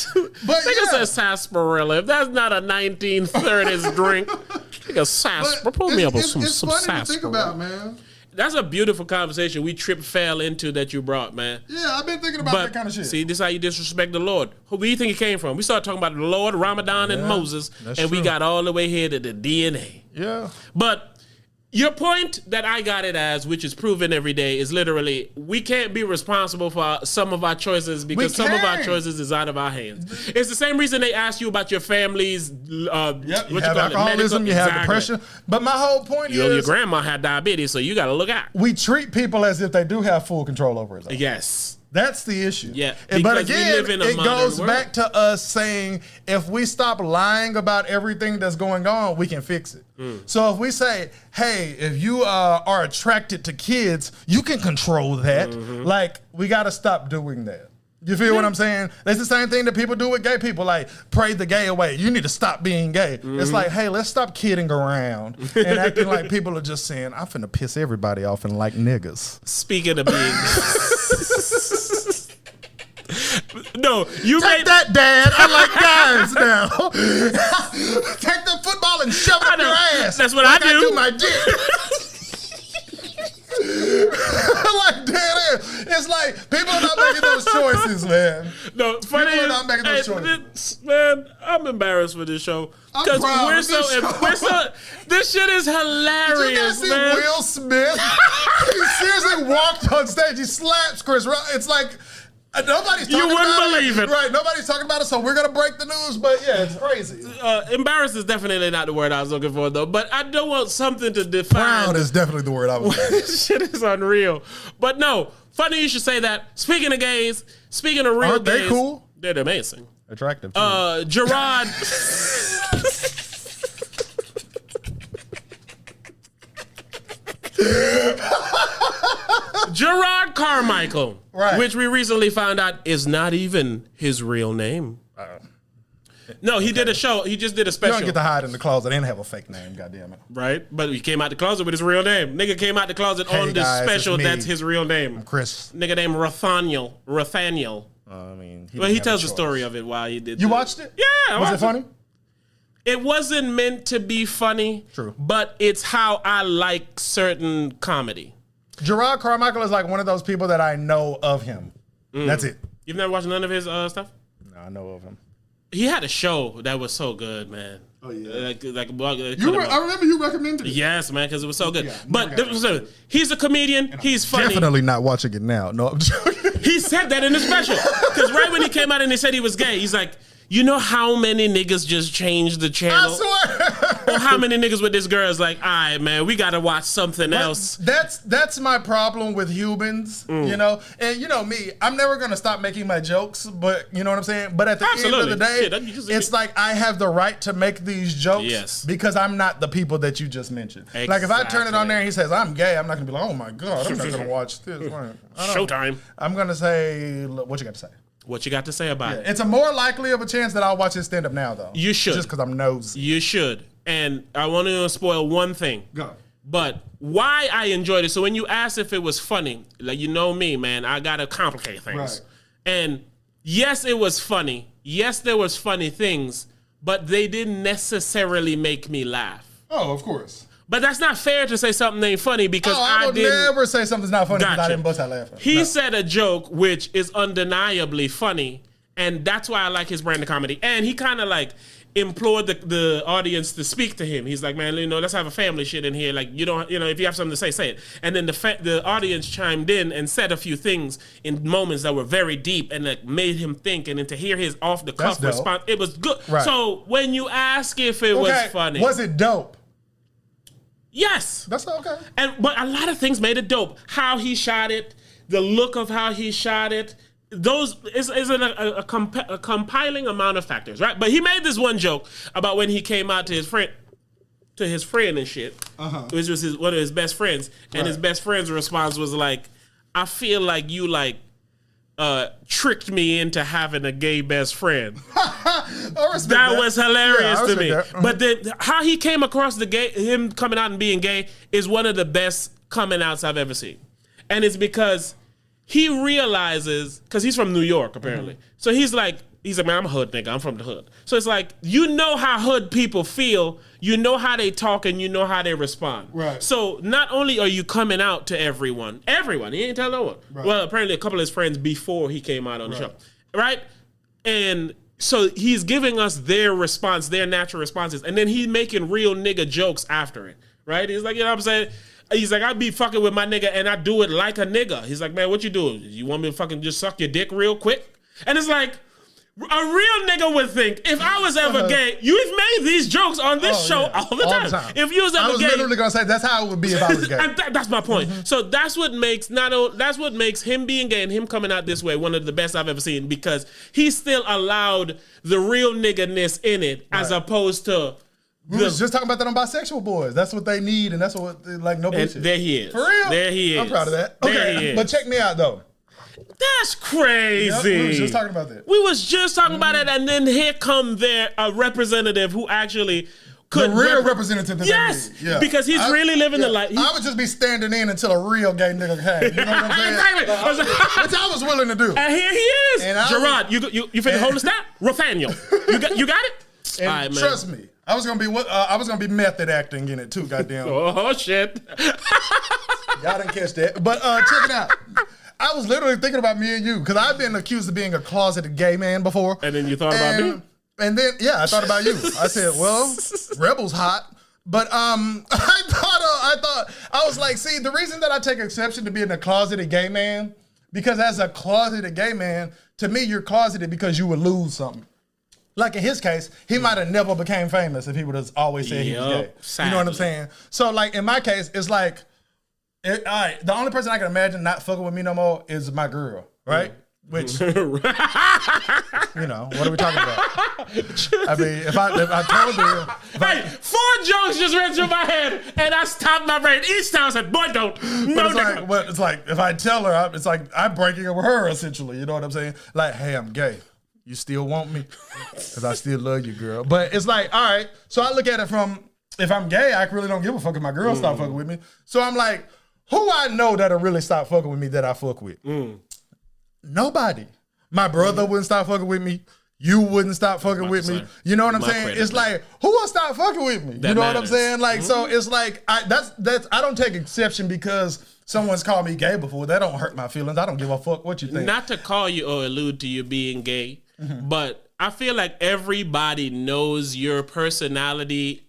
said sarsaparilla. If that's not a 1930s drink, nigga sarsaparilla. Pull me up with some sarsaparilla. It's funny to think about, man. That's a beautiful conversation we fell into that you brought, man. Yeah, I've been thinking about that kind of shit. See, this is how you disrespect the Lord. Who do you think it came from? We started talking about the Lord, Ramadan, and Moses, and we got all the way here to the DNA. Yeah. But your point that I got it as, which is proven every day, is literally we can't be responsible for some of our choices because some of our choices is out of our hands. It's the same reason they ask you about your family's you have alcoholism, you have depression. But my whole point is... your grandma had diabetes, so you got to look out. We treat people as if they do have full control over it. Yes. That's the issue. Yeah, but again, it goes back to us saying if we stop lying about everything that's going on, we can fix it. So if we say, hey, if you are attracted to kids, you can control that. Like, we got to stop doing that. You feel what I'm saying? That's the same thing that people do with gay people, like pray the gay away. You need to stop being gay. It's like, hey, let's stop kidding around and acting like people are just saying, I'm finna piss everybody off and like niggas. Speaking of being... No, you take that, Dad. I like guys now. Take the football and shove it up your ass. That's what I do. I do my dick. Like dead ass. It's like people are not making those choices, man. No, funny people are not making those choices. Man, I'm embarrassed for this show because we're so. This shit is hilarious. Did you guys see Will Smith? He seriously walked on stage. He slaps Chris Rock. It's like. Nobody's talking about it. You wouldn't believe it. Right, nobody's talking about it, so we're going to break the news, but yeah, it's crazy. Embarrassed is definitely not the word I was looking for, though, but I don't want something to define. Proud is definitely the word I was looking for. Shit is unreal. But no, funny you should say that. Speaking of gays, speaking of real gays. Aren't they cool? They're amazing. Attractive, too. Jerrod... Jerrod Carmichael, which we recently found out is not even his real name. No, he did a show. He just did a special. You don't get to hide in the closet and have a fake name, goddammit. Right, but he came out the closet with his real name. Nigga came out the closet on the special. That's his real name. I'm Chris. Nigga named Rathaniel. I mean, he tells the story of it while he did. You watched it? Yeah. Was it funny? It wasn't meant to be funny. True. But it's how I like certain comedy. Jerrod Carmichael is like one of those people that I know of him. That's it. You've never watched none of his stuff? No, I know of him. He had a show that was so good, man. Oh, yeah. I remember you recommended it. Yes, man, because it was so good. Yeah, but he's a comedian. He's funny. Definitely not watching it now. No, I'm joking. He said that in the special. Because right when he came out and they said he was gay, he's like, you know how many niggas just changed the channel? I swear. Or how many niggas with this girl is like, all right, man, we got to watch something else. That's my problem with humans, you know? And you know me, I'm never going to stop making my jokes, but you know what I'm saying? But at the end of the day, it's like I have the right to make these jokes because I'm not the people that you just mentioned. Exactly. Like if I turn it on there and he says, I'm gay, I'm not going to be like, oh my God, I'm not going to watch this. Showtime. I'm going to say, what you got to say? What you got to say about it? It's a more likely of a chance that I'll watch his stand-up now, though. You should. Just because I'm nosy. You should. And I want to spoil one thing. Go. But why I enjoyed it, so when you asked if it was funny, like you know me, man, I got to complicate things. Right. And yes, it was funny. Yes, there was funny things, but they didn't necessarily make me laugh. Oh, of course. But that's not fair to say something ain't funny because I would never say something's not funny because I didn't bust out laughing. He said a joke which is undeniably funny, and that's why I like his brand of comedy. And he kind of like implored the audience to speak to him. He's like, man, you know, let's have a family shit in here. Like, you don't, you know, if you have something to say, say it. And then the audience chimed in and said a few things in moments that were very deep and like made him think. And then to hear his off the cuff response, it was good. Right. So when you ask if it was funny, was it dope? Yes. That's okay. But a lot of things made it dope. How he shot it, the look of how he shot it, those is a compiling amount of factors, right? But he made this one joke about when he came out to his friend and shit, which was one of his best friends, and his best friend's response was like, I feel like you like tricked me into having a gay best friend. That was hilarious to me. But then how he came across him coming out and being gay is one of the best coming outs I've ever seen. And it's because he realizes, because he's from New York apparently. So he's like, he's like, man, I'm a hood nigga. I'm from the hood. So it's like, you know how hood people feel, you know how they talk, and you know how they respond. Right. So not only are you coming out to everyone, he ain't tell no one. Right. Well, apparently a couple of his friends before he came out on the show. Right? And so he's giving us their response, their natural responses, and then he's making real nigga jokes after it. Right? He's like, you know what I'm saying? He's like, I be fucking with my nigga and I do it like a nigga. He's like, man, what you doing? You want me to fucking just suck your dick real quick? And it's like, a real nigga would think, if I was ever gay, you've made these jokes on this show all the time. If you was ever gay, I was literally gonna say that's how it would be if I was gay. And that's my point. So that's what makes him being gay and him coming out this way one of the best I've ever seen, because he still allowed the real nigga-ness in it, as opposed to. We was just talking about that on Bisexual Boys. That's what they need, and that's what, like, no bullshit. There he is. For real? There he is. I'm proud of that. There he is. But check me out, though. That's crazy. Yep, we was just talking about that. We was just talking about it, and then here come a representative who actually could... The real representative that yes, they need. Yeah. Because he's really living the life. I would just be standing in until a real gay nigga came. You know what I'm saying? Exactly. Which I was willing to do. And here he is. Jerrod, you finna hold us down? Nathaniel, you got it? And all right, trust me, I was gonna be method acting in it too. Goddamn. Oh shit. Y'all didn't catch that. But check it out. I was literally thinking about me and you, because I've been accused of being a closeted gay man before. And then you thought about me? And then, I thought about you. I said, well, Rebel's hot. But I was like, see, the reason that I take exception to being a closeted gay man, because as a closeted gay man, to me, you're closeted because you would lose something. Like in his case, he might have never became famous if he would have always said he was gay. Sadly. You know what I'm saying? So like in my case, it's like, all right, the only person I can imagine not fucking with me no more is my girl, right? Which, you know, what are we talking about? I mean, if I told you... Hey, 4 jokes just ran through my head, and I stopped my brain. Each time I said, boy, don't. It's like, if I tell her, it's like, I'm breaking up with her, essentially. You know what I'm saying? Like, hey, I'm gay. You still want me? Because I still love you, girl. But it's like, all right, so I look at it from, if I'm gay, I really don't give a fuck if my girl stop fucking with me. So I'm like, who I know that'll really stop fucking with me that I fuck with? Nobody. My brother wouldn't stop fucking with me. You wouldn't stop fucking with me. You know what I'm saying? It's like, who will stop fucking with me? You know what I'm saying? Like, so it's like, I don't take exception because someone's called me gay before. That don't hurt my feelings. I don't give a fuck what you think. Not to call you or allude to you being gay, but I feel like everybody knows your personality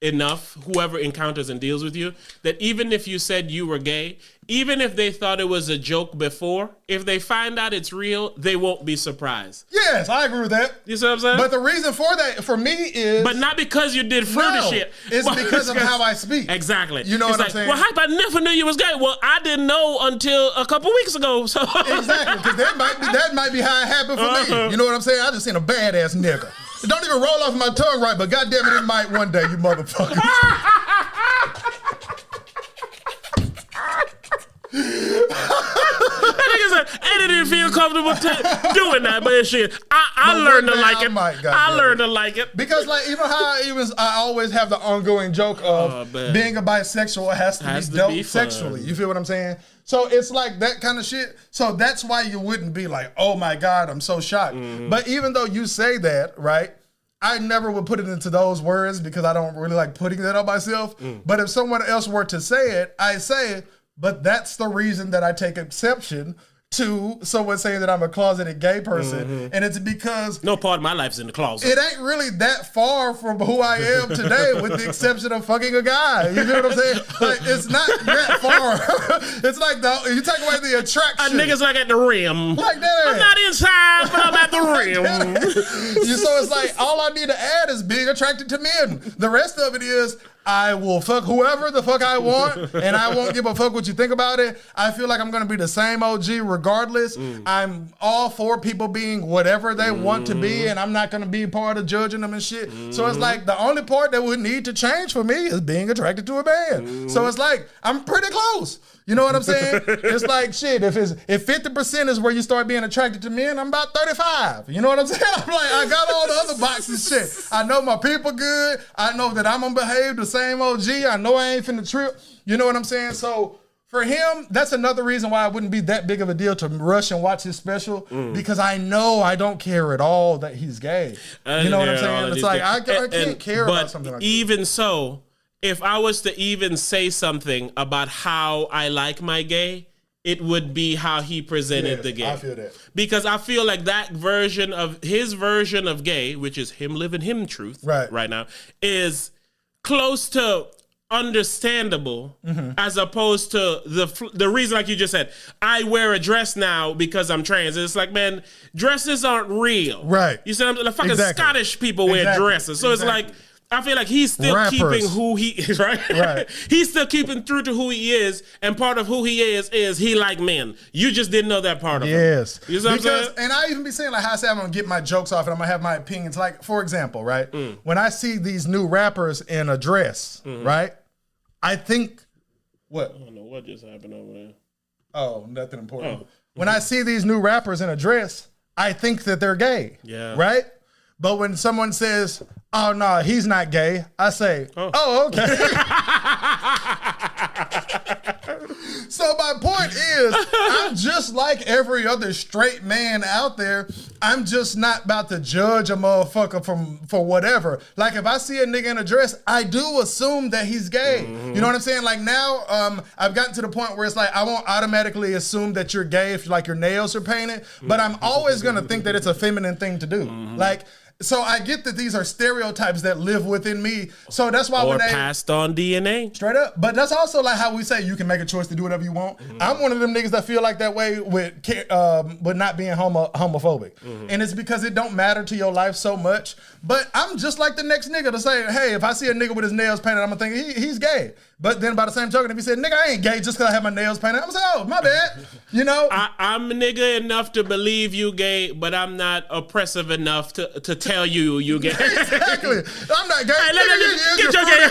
enough, whoever encounters and deals with you, that even if you said you were gay, even if they thought it was a joke before, if they find out it's real, they won't be surprised. Yes, I agree with that. You see what I'm saying? But the reason for that, for me, is... But not because you did fruity shit. It's because of how I speak. Exactly. You know what I'm saying? Well, Hype, I never knew you was gay. Well, I didn't know until a couple weeks ago. So exactly, because that might be how it happened for me. You know what I'm saying? I just seen a badass nigga. It don't even roll off my tongue right, but goddamn it might one day, you motherfuckers. I didn't feel comfortable doing that, but shit, I learned to like it. I learned to like it because, like, even how I always have the ongoing joke of being a bisexual has to be dealt sexually. You feel what I'm saying? So it's like that kind of shit. So that's why you wouldn't be like, oh my God, I'm so shocked. But even though you say that, right? I never would put it into those words because I don't really like putting that on myself. But if someone else were to say it, I say it. But that's the reason that I take exception to someone saying that I'm a closeted gay person. And it's because... No part of my life is in the closet. It ain't really that far from who I am today with the exception of fucking a guy. You know what I'm saying? Like, it's not that far. It's like, you take away the attraction. Niggas like at the rim. Like that. I'm not inside, but I'm at the rim. So it's like, all I need to add is being attracted to men. The rest of it is... I will fuck whoever the fuck I want, and I won't give a fuck what you think about it. I feel like I'm going to be the same OG regardless. I'm all for people being whatever they want to be, and I'm not going to be part of judging them and shit. So it's like the only part that would need to change for me is being attracted to a man. So it's like, I'm pretty close. You know what I'm saying? It's like, shit, if 50% is where you start being attracted to men, I'm about 35. You know what I'm saying? I'm like, I got all the other boxes shit. I know my people good. I know that I'm going to behave the same OG. I know I ain't finna trip. You know what I'm saying? So For him, that's another reason why it wouldn't be that big of a deal to rush and watch his special, because I know I don't care at all that he's gay. You know what I'm saying? It's like, I can't care about something like that. Even so, if I was to even say something about how I like my gay, it would be how he presented the gay. I feel that. Because I feel like that version of gay, which is him living him truth right now, is close to understandable as opposed to the reason, like you just said, I wear a dress now because I'm trans. It's like, man, dresses aren't real. Right. You said the fucking Scottish people wear dresses. So it's like, I feel like he's still keeping who he is, right? He's still keeping true to who he is, and part of who he is he like men. You just didn't know that part of him. Yes. You know what I'm saying? And I even be saying, like, how I say I'm going to get my jokes off and I'm going to have my opinions. Like, for example, right? When I see these new rappers in a dress, right? I think, what? I don't know what just happened over there. Oh, nothing important. When I see these new rappers in a dress, I think that they're gay. Yeah. Right? But when someone says, oh, no, he's not gay, I say, oh okay. So my point is, I'm just like every other straight man out there. I'm just not about to judge a motherfucker for whatever. Like, if I see a nigga in a dress, I do assume that he's gay. You know what I'm saying? Like, now I've gotten to the point where it's like, I won't automatically assume that you're gay if, like, your nails are painted, but I'm always going to think that it's a feminine thing to do. Like, so I get that these are stereotypes that live within me. So that's why when they passed on DNA. Straight up. But that's also like how we say you can make a choice to do whatever you want. I'm one of them niggas that feel like that way with not being homophobic. And it's because it don't matter to your life so much. But I'm just like the next nigga to say, hey, if I see a nigga with his nails painted, I'm gonna think he's gay. But then by the same token, if he said, nigga, I ain't gay just because I have my nails painted, I'm gonna say, oh, my bad. You know? I'm a nigga enough to believe you gay, but I'm not oppressive enough to tell you gay. Exactly. I'm not gay. Hey, get your gay.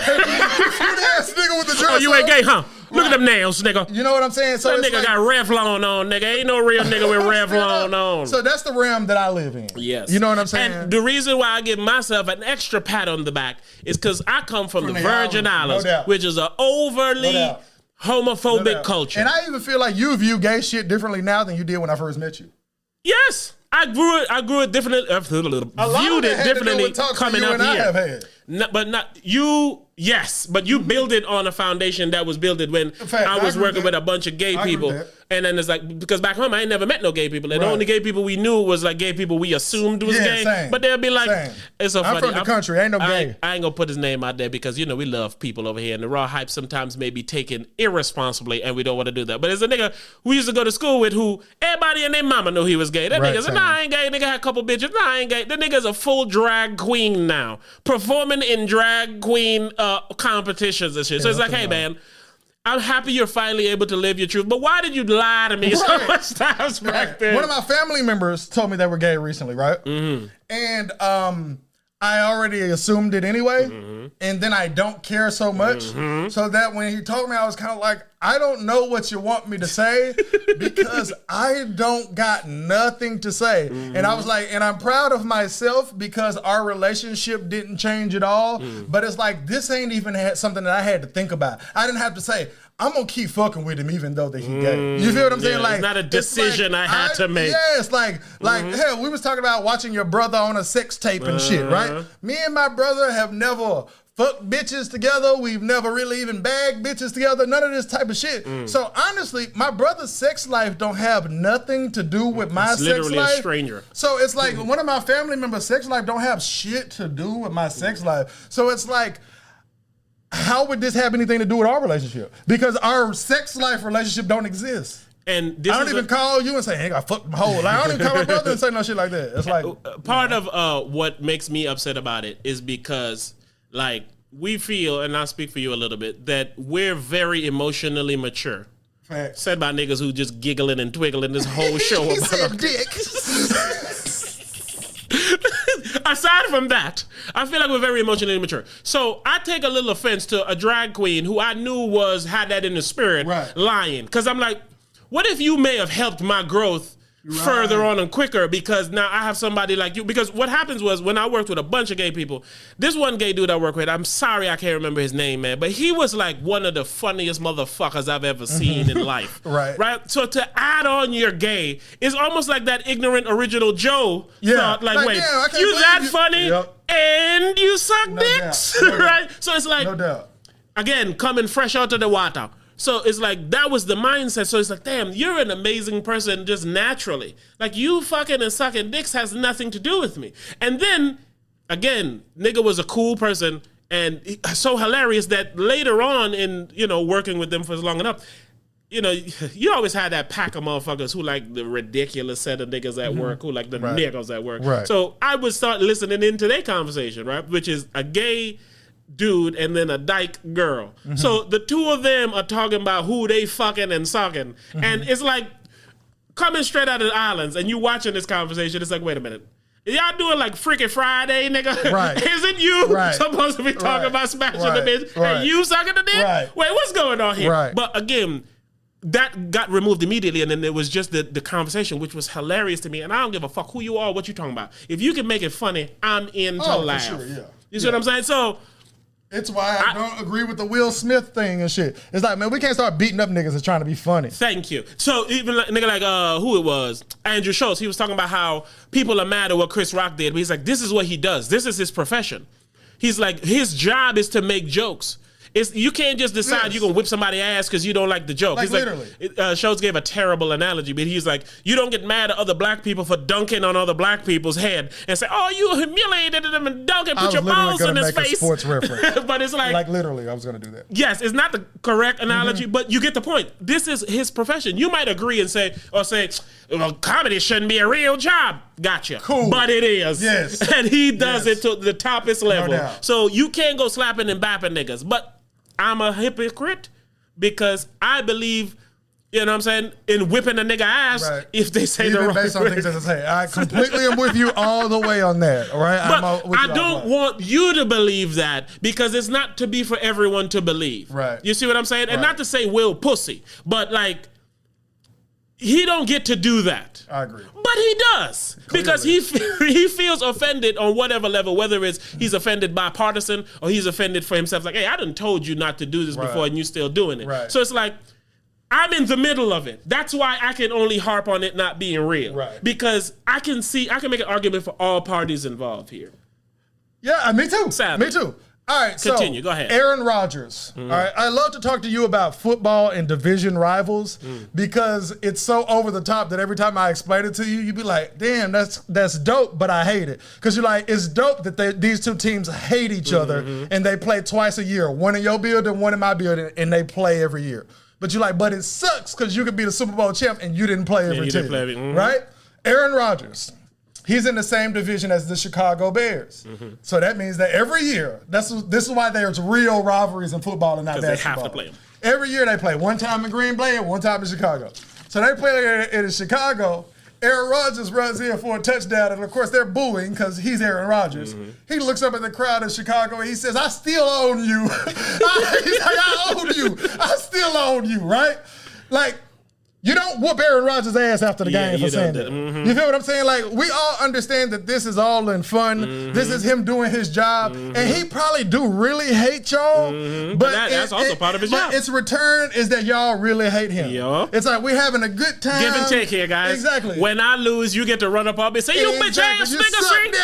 Ass nigga with the dress. Oh, you ain't gay, huh? Look at them nails, nigga. You know what I'm saying? So that nigga got Revlon on, nigga. Ain't no real nigga with Revlon on. So that's the realm that I live in. Yes. You know what I'm saying? And the reason why I give myself an extra pat on the back is because I come from the Virgin Islands, which is an overly homophobic culture. And I even feel like you view gay shit differently now than you did when I first met you. Yes. I grew it differently. Viewed it differently coming up here. But not you. Yes, but you build it on a foundation that was built when I was working with a bunch of gay people. And then it's like, because back home, I ain't never met no gay people. And the only gay people we knew was like gay people we assumed was gay. Same, but they'll be like, it's so funny. I'm from the country, ain't no gay. I ain't gonna put his name out there because, you know, we love people over here. And the raw hype sometimes may be taken irresponsibly and we don't want to do that. But there's a nigga we used to go to school with who everybody and their mama knew he was gay. That nigga said, nah, I ain't gay. Nigga had a couple bitches. Nah, I ain't gay. The nigga's a full drag queen now. Performing in drag queen competitions and shit. So it's like, hey, man, I'm happy you're finally able to live your truth, but why did you lie to me so much times back then? One of my family members told me they were gay recently, right? And I already assumed it anyway, and then I don't care so much, so that when he told me, I was kind of like, I don't know what you want me to say because I don't got nothing to say. And I was like, and I'm proud of myself because our relationship didn't change at all, but it's like, this ain't even something that I had to think about. I didn't have to say, I'm gonna keep fucking with him even though that he gay. You feel what I'm saying? Like, it's not a decision I had to make. Yeah, it's like hell, we was talking about watching your brother on a sex tape and shit, right? Me and my brother have never fucked bitches together. We've never really even bagged bitches together. None of this type of shit. So honestly, my brother's sex life don't have nothing to do with my sex life. Literally a stranger. So it's like one of my family members' sex life don't have shit to do with my sex life. So it's like, how would this have anything to do with our relationship? Because our sex life relationship don't exist. And I don't even call you and say, hey, I fucked my whole. Like, I don't even call my brother and say no shit like that. It's like part of what makes me upset about it is because, like, we feel, and I'll speak for you a little bit, that we're very emotionally mature. Facts. Said by niggas who just giggling and twiggling this whole show he about said dick. Aside from that, I feel like we're very emotionally mature. So I take a little offense to a drag queen who I knew had that in the spirit, lying. Because I'm like, what if you may have helped my growth further on and quicker because now I have somebody like you. Because what happens was when I worked with a bunch of gay people, this one gay dude I work with, I'm sorry I can't remember his name, man, but he was like one of the funniest motherfuckers I've ever seen in life. Right? So to add on you're gay is almost like that ignorant original Joe thought, like wait, you that funny and you suck dicks? Right? So it's like, again, coming fresh out of the water. So it's like, that was the mindset. So it's like, damn, you're an amazing person just naturally. Like, you fucking and sucking dicks has nothing to do with me. And then, again, nigga was a cool person and so hilarious that later on in, working with them for long enough, you always had that pack of motherfuckers who like the ridiculous set of niggas at work, who like the niggas at work. Right. So I would start listening into their conversation, right? Which is a gay dude and then a dyke girl. So the two of them are talking about who they fucking and sucking. And it's like coming straight out of the islands and you watching this conversation, it's like, wait a minute. Y'all doing like Freaky Friday, nigga? Right. Isn't you supposed to be talking about smashing the bitch and you sucking the dick? Right. Wait, what's going on here? Right. But again, that got removed immediately, and then it was just the conversation, which was hilarious to me. And I don't give a fuck who you are, what you talking about. If you can make it funny, I'm in to laugh. For sure, you see what I'm saying? So it's why I don't agree with the Will Smith thing and shit. It's like, man, we can't start beating up niggas and trying to be funny. Thank you. So even like, nigga like who it was, Andrew Schultz, he was talking about how people are mad at what Chris Rock did, but he's like, this is what he does. This is his profession. He's like, his job is to make jokes. You can't just decide you're going to whip somebody's ass because you don't like the joke. Like, literally. Schultz gave a terrible analogy, but he's like, you don't get mad at other black people for dunking on other black people's head and say, oh, you humiliated them and dunk and put your balls in his face. Sports reference. But it's like literally, I was going to do that. Yes, it's not the correct analogy, but you get the point. This is his profession. You might agree and say, well, comedy shouldn't be a real job. Gotcha. Cool. But it is. Yes. And he does it to the toppest level. No doubt. So you can't go slapping and bapping niggas. But I'm a hypocrite because I believe, you know what I'm saying, in whipping a nigga ass if they say the wrong based on things that they say. I completely am with you all the way on that, all right? But I don't want you to believe that because it's not to be for everyone to believe. Right. You see what I'm saying? And not to say Will pussy, but like, he don't get to do that. I agree. But he does. Clearly. Because he feels offended on whatever level, whether it's he's offended by partisan or he's offended for himself. Like, hey, I done told you not to do this before and you still doing it. Right. So it's like, I'm in the middle of it. That's why I can only harp on it not being real. Right. Because I can make an argument for all parties involved here. Yeah, me too. Sadly. Me too. All right, continue. Go ahead. Aaron Rodgers. All right, I love to talk to you about football and division rivals because it's so over the top that every time I explain it to you, you be like, "Damn, that's dope," but I hate it because you're like, it's dope that these two teams hate each other and they play twice a year, one in your building, one in my building, and they play every year. But you're like, but it sucks because you could be the Super Bowl champ and you didn't play every team, right? Aaron Rodgers. He's in the same division as the Chicago Bears. So that means that every year, this is why there's real rivalries in football and not basketball. Because they have to play them. Every year they play. One time in Green Bay and one time in Chicago. So they play in Chicago. Aaron Rodgers runs in for a touchdown, and of course they're booing because he's Aaron Rodgers. He looks up at the crowd in Chicago and he says, I still own you. He's like, I own you. I still own you, right? Like, you don't whoop Aaron Rodgers' ass after the game for saying that. You feel what I'm saying? Like, we all understand that this is all in fun. This is him doing his job. And he probably do really hate y'all. But that's also part of his job. But its return is that y'all really hate him. It's like, we're having a good time. Give and take here, guys. Exactly. When I lose, you get to run up on me and say, you bitch ass nigga.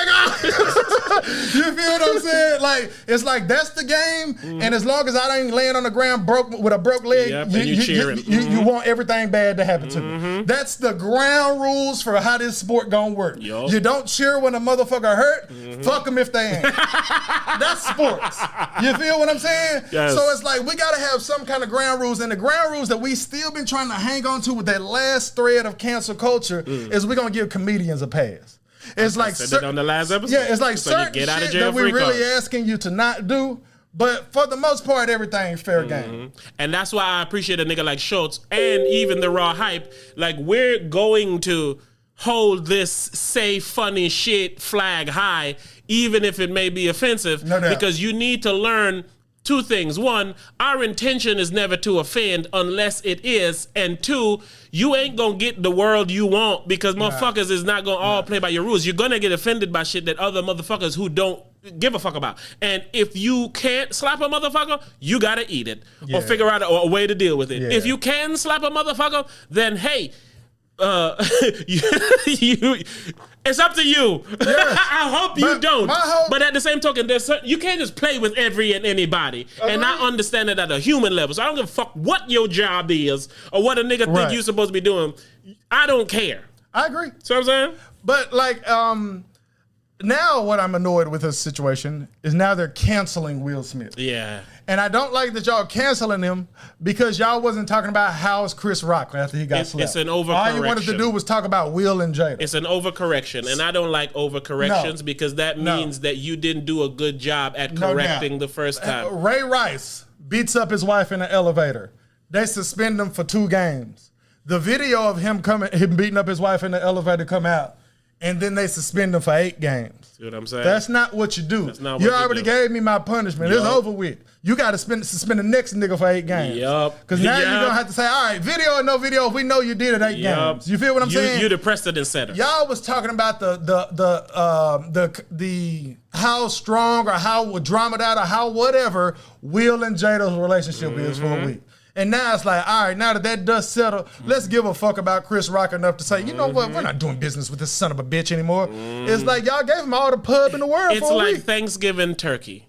You feel what I'm saying? Like, it's like, that's the game. And as long as I ain't laying on the ground with a broke leg, you want everything bad to happen to me. That's the ground rules for how this sport gonna work. You don't cheer when a motherfucker hurt. Fuck them if they ain't. That's sports. You feel what I'm saying? Yes. So it's like we gotta have some kind of ground rules, and the ground rules that we still been trying to hang on to with that last thread of cancel culture is we're gonna give comedians a pass. It's like said that on the last episode. Yeah, it's like certain shit that we're really asking you to not do. But for the most part, everything's fair game. And that's why I appreciate a nigga like Schultz and even TheRawHype. Like, we're going to hold this say funny shit flag high, even if it may be offensive, because you need to learn two things. One, our intention is never to offend unless it is. And two, you ain't gonna get the world you want because motherfuckers is not gonna all play by your rules. You're gonna get offended by shit that other motherfuckers who don't give a fuck about. And if you can't slap a motherfucker, you gotta eat it or figure out a way to deal with it. If you can slap a motherfucker, then hey, it's up to you. Yes. I hope you don't. But at the same token, you can't just play with every and anybody and not understand it at a human level. So I don't give a fuck what your job is or what a nigga think you're supposed to be doing. I don't care. I agree. See what I'm saying? But like, now what I'm annoyed with this situation is now they're canceling Will Smith. Yeah. And I don't like that y'all canceling him because y'all wasn't talking about how's Chris Rock after he got slapped. It's an overcorrection. All you wanted to do was talk about Will and Jada. It's an overcorrection, and I don't like overcorrections because that means that you didn't do a good job at correcting the first time. Ray Rice beats up his wife in the elevator. They suspend him for 2 games. The video of him beating up his wife in the elevator come out, and then they suspend him for 8 games. See what I'm saying? That's not what you do. That's not what you already gave me my punishment. It's over with. You got to suspend the next nigga for 8 games. Because now you're going to have to say, all right, video or no video, we know you did it 8 games. You feel what I'm saying? You the precedent setter. Y'all was talking about the how strong or how drama that or how whatever Will and Jada's relationship is for a week. And now it's like, all right, now that dust settled, let's give a fuck about Chris Rock enough to say, you know what, we're not doing business with this son of a bitch anymore. It's like y'all gave him all the pub in the world for a week. It's like Thanksgiving turkey.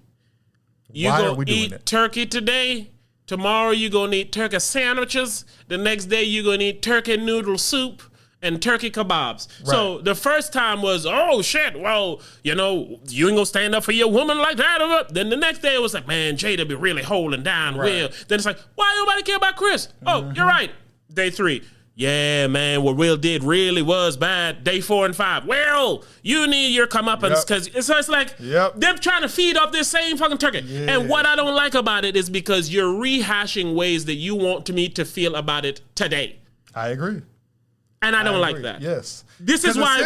You gonna eat turkey today, tomorrow you gonna eat turkey sandwiches, the next day you gonna eat turkey noodle soup and turkey kebabs. Right. So the first time was, oh shit, well, you know, you ain't gonna stand up for your woman like that. Then the next day it was like, man, Jada be really holding down Will. Then it's like, why nobody care about Chris? Oh, you're right. Day 3. Yeah, man, what Will did really was bad. Day 4 and 5. Well, you need your comeuppance because it's like them trying to feed off this same fucking turkey. Yeah. And what I don't like about it is because you're rehashing ways that you want me to feel about it today. I agree. And I don't like that. Yes. This is why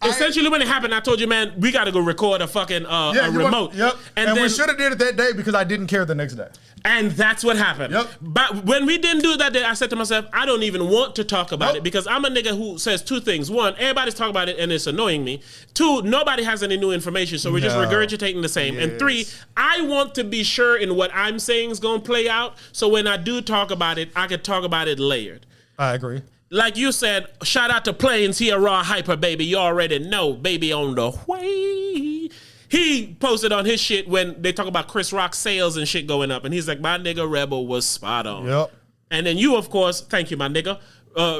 essentially when it happened, I told you, man, we got to go record a fucking a remote. And we should have did it that day because I didn't care the next day. And that's what happened. But when we didn't do that day, I said to myself, I don't even want to talk about it because I'm a nigga who says 2 things. 1, everybody's talking about it and it's annoying me. 2, nobody has any new information, so we're just regurgitating the same. And 3, I want to be sure in what I'm saying is going to play out, so when I do talk about it, I can talk about it layered. I agree. Like you said, shout out to Plains here, TheRawHype, baby. You already know, baby, on the way. He posted on his shit when they talk about Chris Rock sales and shit going up. And he's like, my nigga Rebel was spot on. And then you, of course, thank you, my nigga,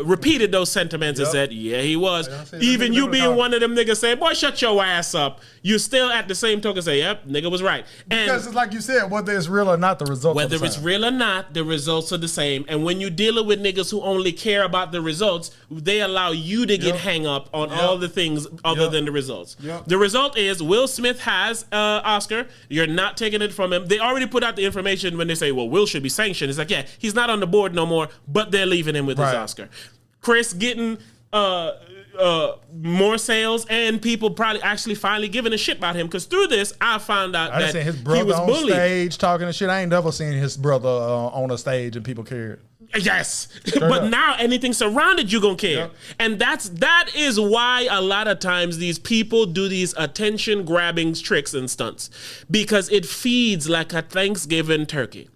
repeated those sentiments and said, yeah, he was. Even you being one of them niggas saying, boy, shut your ass up. You still at the same token say, yep, nigga was right. And because it's like you said, whether it's real or not, the results are the same. Whether it's real or not, the results are the same. And when you're dealing with niggas who only care about the results, they allow you to get hang up on all the things other than the results. The result is Will Smith has Oscar. You're not taking it from him. They already put out the information when they say, well, Will should be sanctioned. It's like, yeah, he's not on the board no more, but they're leaving him with his Oscar. Chris getting more sales and people probably actually finally giving a shit about him because through this I found out that his brother he was on bullied. Stage talking and shit. I ain't never seen his brother on a stage and people cared. Yes, but now anything surrounded you gonna care, and that is why a lot of times these people do these attention grabbing tricks and stunts because it feeds like a Thanksgiving turkey.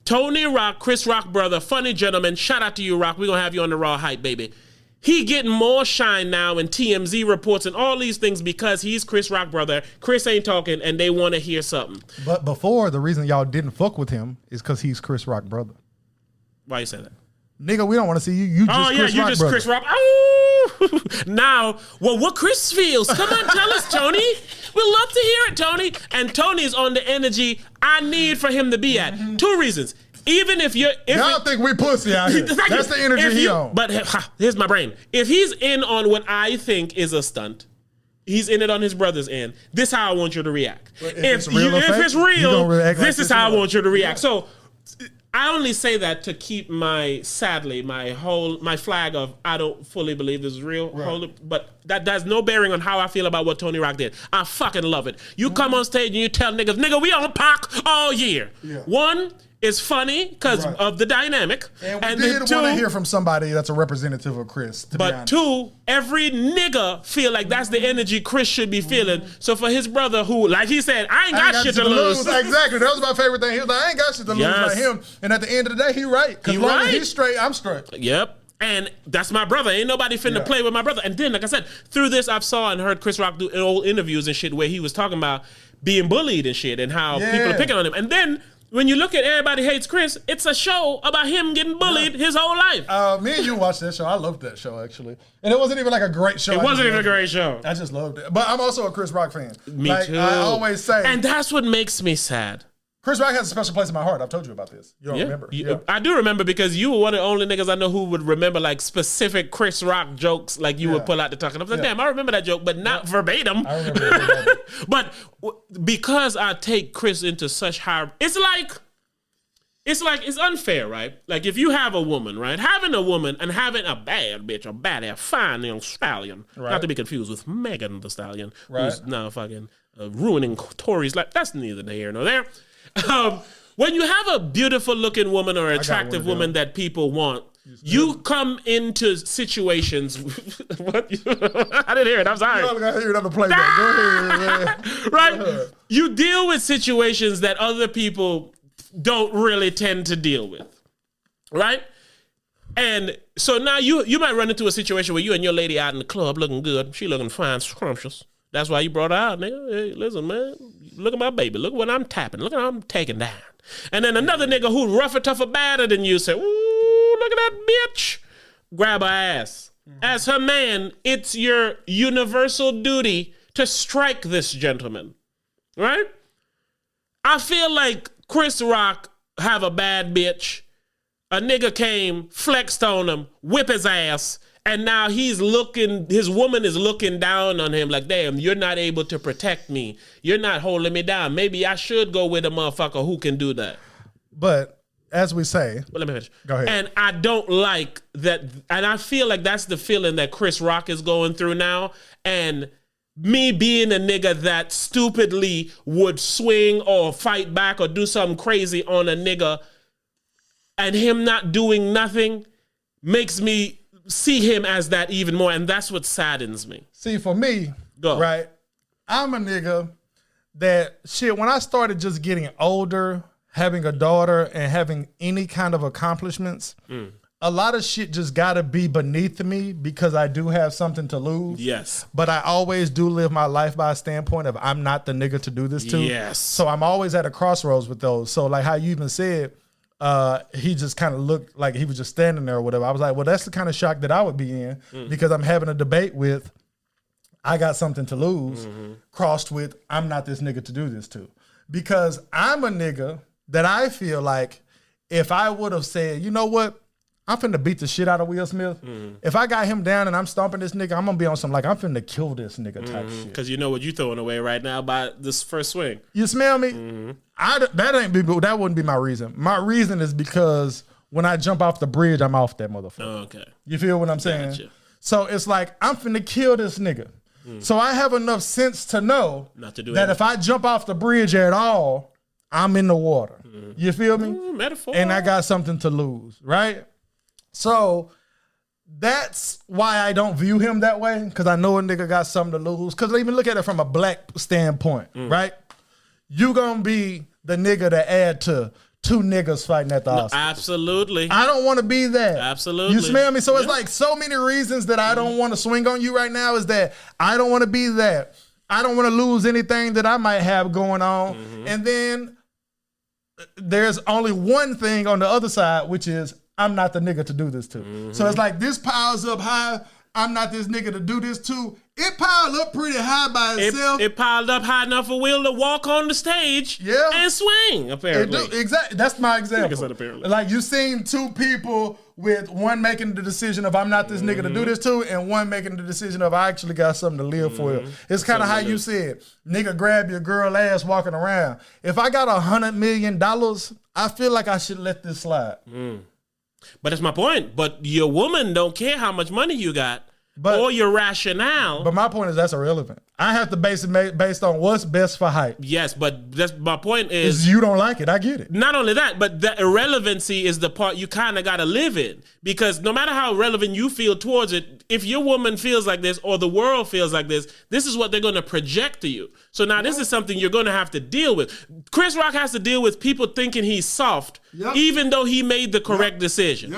Tony Rock, Chris Rock brother, funny gentleman. Shout out to you, Rock. We're gonna have you on TheRawHype, baby. He getting more shine now in TMZ reports and all these things because he's Chris Rock brother. Chris ain't talking and they want to hear something. But before, the reason y'all didn't fuck with him is because he's Chris Rock brother. Why you say that? Nigga, we don't want to see you. You just Chris Rock. Oh, now, well, what Chris feels. Come on, tell us, Tony. We'd love to hear it, Tony. And Tony's on the energy I need for him to be at. 2 reasons. Even if you're... Y'all think we pussy out here. That's the energy he on. But here's my brain. If he's in on what I think is a stunt, he's in it on his brother's end. This is how I want you to react. If it's real, this is how I want you to react. So I only say that to keep my flag of I don't fully believe this is real. Right. But that has no bearing on how I feel about what Tony Rock did. I fucking love it. You come on stage and you tell niggas, nigga, we on Pac all year. Yeah. One, it's funny because of the dynamic. And we did want to hear from somebody that's a representative of Chris, to be honest. Two, every nigga feel like that's the energy Chris should be feeling. So for his brother who, like he said, I ain't got shit to lose. Exactly. That was my favorite thing. He was like, I ain't got shit to lose like him. And at the end of the day, he right. Because long as he's straight, I'm straight. Yep. And that's my brother. Ain't nobody finna play with my brother. And then, like I said, through this, I've saw and heard Chris Rock do old interviews and shit where he was talking about being bullied and shit and how people are picking on him. And then, when you look at Everybody Hates Chris, it's a show about him getting bullied his whole life. Me and you watched that show. I loved that show, actually. And it wasn't even like a great show. It wasn't even a great show. I just loved it. But I'm also a Chris Rock fan. Me too. I always say. And that's what makes me sad. Chris Rock has a special place in my heart. I've told you about this. You don't remember. I do remember because you were one of the only niggas I know who would remember like specific Chris Rock jokes like you would pull out the talk. And I was like, damn, I remember that joke, but not verbatim. I remember verbatim. But because I take Chris into such high... It's unfair, right? Like if you have a woman, right? Having a woman and having a bad bitch, a badass, fine young stallion, not to be confused with Megan the Stallion, who's now fucking ruining Tory's life. That's neither here nor there. When you have a beautiful looking woman or attractive woman that people want, you come into situations. What? I didn't hear it. I'm sorry. I hear another playback. Go ahead, man. Right? You deal with situations that other people don't really tend to deal with, right? And so now you might run into a situation where you and your lady out in the club looking good. She looking fine, scrumptious. That's why you brought her out, nigga. Hey, listen, man, look at my baby. Look what I'm tapping. Look at how I'm taking down. And then another nigga who rougher, tougher, badder than you say, ooh, look at that bitch. Grab her ass. As her man, it's your universal duty to strike this gentleman, right? I feel like Chris Rock have a bad bitch. A nigga came, flexed on him, whip his ass, and now his woman is looking down on him like, damn, you're not able to protect me. You're not holding me down. Maybe I should go with a motherfucker who can do that. But as we say, let me finish. Go ahead. And I don't like that. And I feel like that's the feeling that Chris Rock is going through now. And me being a nigga that stupidly would swing or fight back or do something crazy on a nigga and him not doing nothing makes me see him as that even more. And that's what saddens me. See, for me, right, I'm a nigga that when I started just getting older, having a daughter and having any kind of accomplishments, a lot of shit just gotta be beneath me because I do have something to lose. Yes. But I always do live my life by a standpoint of I'm not the nigga to do this to. Yes. So I'm always at a crossroads with those. So like how you even said, he just kind of looked like he was just standing there or whatever. I was like, well, that's the kind of shock that I would be in because I'm having a debate with I got something to lose crossed with I'm not this nigga to do this to. Because I'm a nigga that I feel like if I would have said, you know what, I'm finna beat the shit out of Will Smith. If I got him down and I'm stomping this nigga, I'm gonna be on some like I'm finna kill this nigga type shit. Because you know what you throwing away right now by this first swing. You smell me? That wouldn't be my reason. My reason is because when I jump off the bridge, I'm off that motherfucker. Oh, okay. You feel what I'm saying? Gotcha. So it's like I'm finna kill this nigga. So I have enough sense to know not to do that if I jump off the bridge at all, I'm in the water. You feel me? Metaphor. And I got something to lose, right? So that's why I don't view him that way, because I know a nigga got something to lose. Because even look at it from a black standpoint, right? You gonna be the nigga to add to two niggas fighting at the Oscars. Absolutely. I don't want to be that. Absolutely. You smell me? So it's like so many reasons that I don't want to swing on you right now is that I don't want to be that. I don't want to lose anything that I might have going on. And then there's only one thing on the other side, which is I'm not the nigga to do this to. So it's like this piles up high. I'm not this nigga to do this to. It piled up pretty high by itself. It piled up high enough for Will to walk on the stage and swing, apparently. Exactly. That's my example. Like I said, apparently. Like, you seen two people with one making the decision of I'm not this nigga to do this to, and one making the decision of I actually got something to live for. It's kind of how you said, nigga grab your girl ass walking around. If I got $100 million, I feel like I should let this slide. But that's my point. But your woman don't care how much money you got. Or your rationale. But my point is that's irrelevant. I have to base it based on what's best for hype. Yes, but that's my point is you don't like it. I get it. Not only that, but the irrelevancy is the part you kind of got to live in. Because no matter how relevant you feel towards it, if your woman feels like this or the world feels like this is what they're going to project to you. So now this is something you're going to have to deal with. Chris Rock has to deal with people thinking he's soft, even though he made the correct decision.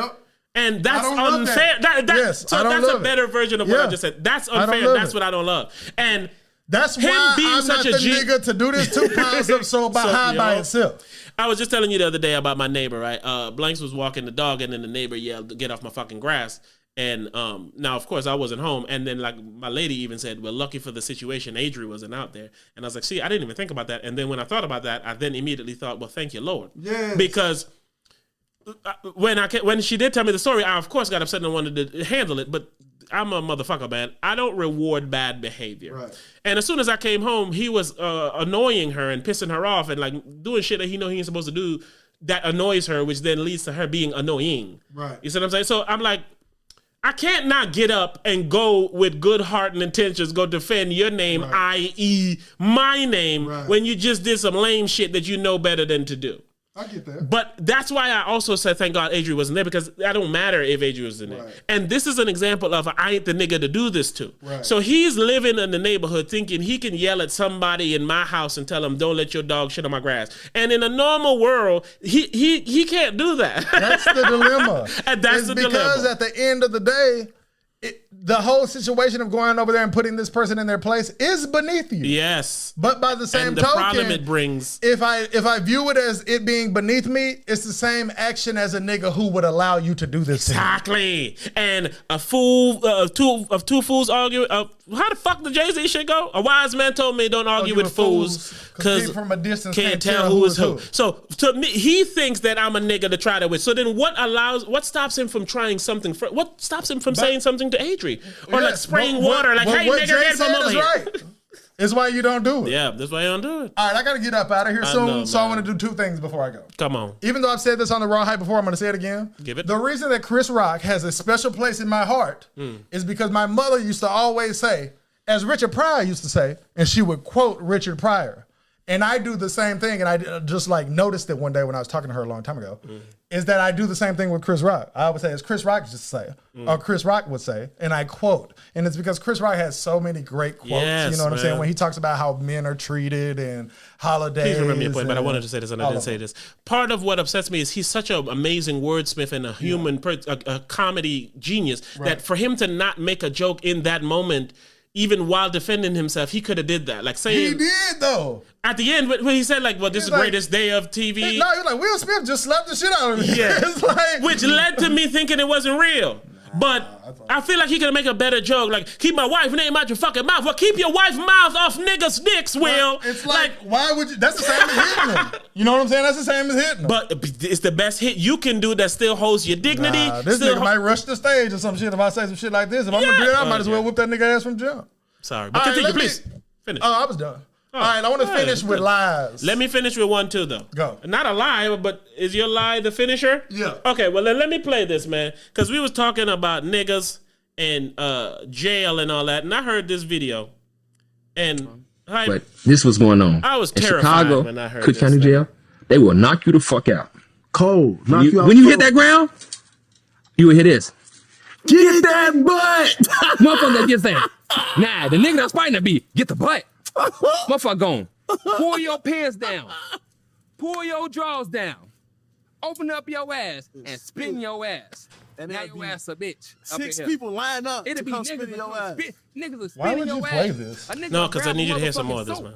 And that's unfair. That's a better version of what I just said. That's unfair. That's what I don't love. And that's why I'm such not the nigga to do this 2 pounds up so high by itself. I was just telling you the other day about my neighbor, right? Blanks was walking the dog, and then the neighbor yelled, "Get off my fucking grass." And now, of course, I wasn't home. And then, like, my lady even said, well, lucky for the situation, Adri wasn't out there. And I was like, see, I didn't even think about that. And then when I thought about that, I then immediately thought, well, thank you, Lord. Yes. Because when she did tell me the story, I of course got upset and wanted to handle it, but I'm a motherfucker, man. I don't reward bad behavior. Right. And as soon as I came home, he was annoying her and pissing her off and like doing shit that he ain't supposed to do that annoys her, which then leads to her being annoying. Right. You see what I'm saying? So I'm like, I can't not get up and go with good heart and intentions, go defend your name, i.e. my name, when you just did some lame shit that you know better than to do. I get that. But that's why I also said, thank God Adri wasn't there, because that don't matter if Adri was in there. And this is an example of I ain't the nigga to do this to. So he's living in the neighborhood thinking he can yell at somebody in my house and tell them, don't let your dog shit on my grass. And in a normal world, he can't do that. That's the dilemma. And that's the dilemma. Because at the end of the day, the whole situation of going over there and putting this person in their place is beneath you. Yes. But by the same token, problem it brings, if I view it as it being beneath me, it's the same action as a nigga who would allow you to do this. Exactly. And a fool, two fools argue. How the fuck did Jay-Z shit go? A wise man told me don't argue with fools because from a distance can't tell who is who. So to me, he thinks that I'm a nigga to try to win. So then what stops him from trying something? What stops him from saying something to Adri? Or like spraying water, like, hey, nigga, get from over here. Right. It's why you don't do it. Yeah, that's why you don't do it. All right, I got to get up out of here soon, so I want to do 2 things before I go. Come on. Even though I've said this on the RawHype before, I'm going to say it again. Give it. The reason that Chris Rock has a special place in my heart is because my mother used to always say, as Richard Pryor used to say, and she would quote Richard Pryor. And I do the same thing, and I just like noticed it one day when I was talking to her a long time ago, is that I do the same thing with Chris Rock. I would say, as Chris Rock used to say, or Chris Rock would say, and I quote. And it's because Chris Rock has so many great quotes, you know what I'm saying? When he talks about how men are treated and holidays. Please remember your point, but I wanted to say this and I didn't say this. Part of what upsets me is he's such an amazing wordsmith and a human, a comedy genius, that for him to not make a joke in that moment, even while defending himself, he could have did that. Like saying he did though. At the end, when he said like, "Well, this is the greatest day of TV." No, he was like, Will Smith just slapped the shit out of me. Yeah, it's like, which led to me thinking it wasn't real. But I feel like he could make a better joke. Like, keep my wife's name out your fucking mouth. Well, keep your wife's mouth off niggas' dicks, Will. It's like, why would you? That's the same as hitting him. You know what I'm saying? That's the same as hitting him. But it's the best hit you can do that still holds your dignity. This nigga might rush the stage or some shit if I say some shit like this. If I'm going to do that, I might as well whip that nigga ass from jump. Sorry, but continue, please. Finish. Oh, I was done. All right, I want to finish with lies. Let me finish with one too, though. Go. Not a lie, but is your lie the finisher? Yeah. Okay, well then let me play this, man, because we was talking about niggas and jail and all that, and I heard this video, and but this was going on. I was in terrified Chicago, when I heard Cook this. County Jail. They will knock you the fuck out. Cold. When you hit that ground, you will hear this. Get that butt! Motherfucker just saying, nah, the nigga that's fighting that beat, get the butt. Motherfucker gone. Pull your pants down. Pull your drawers down. Open up your ass and spin your ass. And now your ass a bitch. 6 people line up to come spin your ass. Niggas are Why spinning would you your play ass. this? No, because I need you to hear some more of this, man.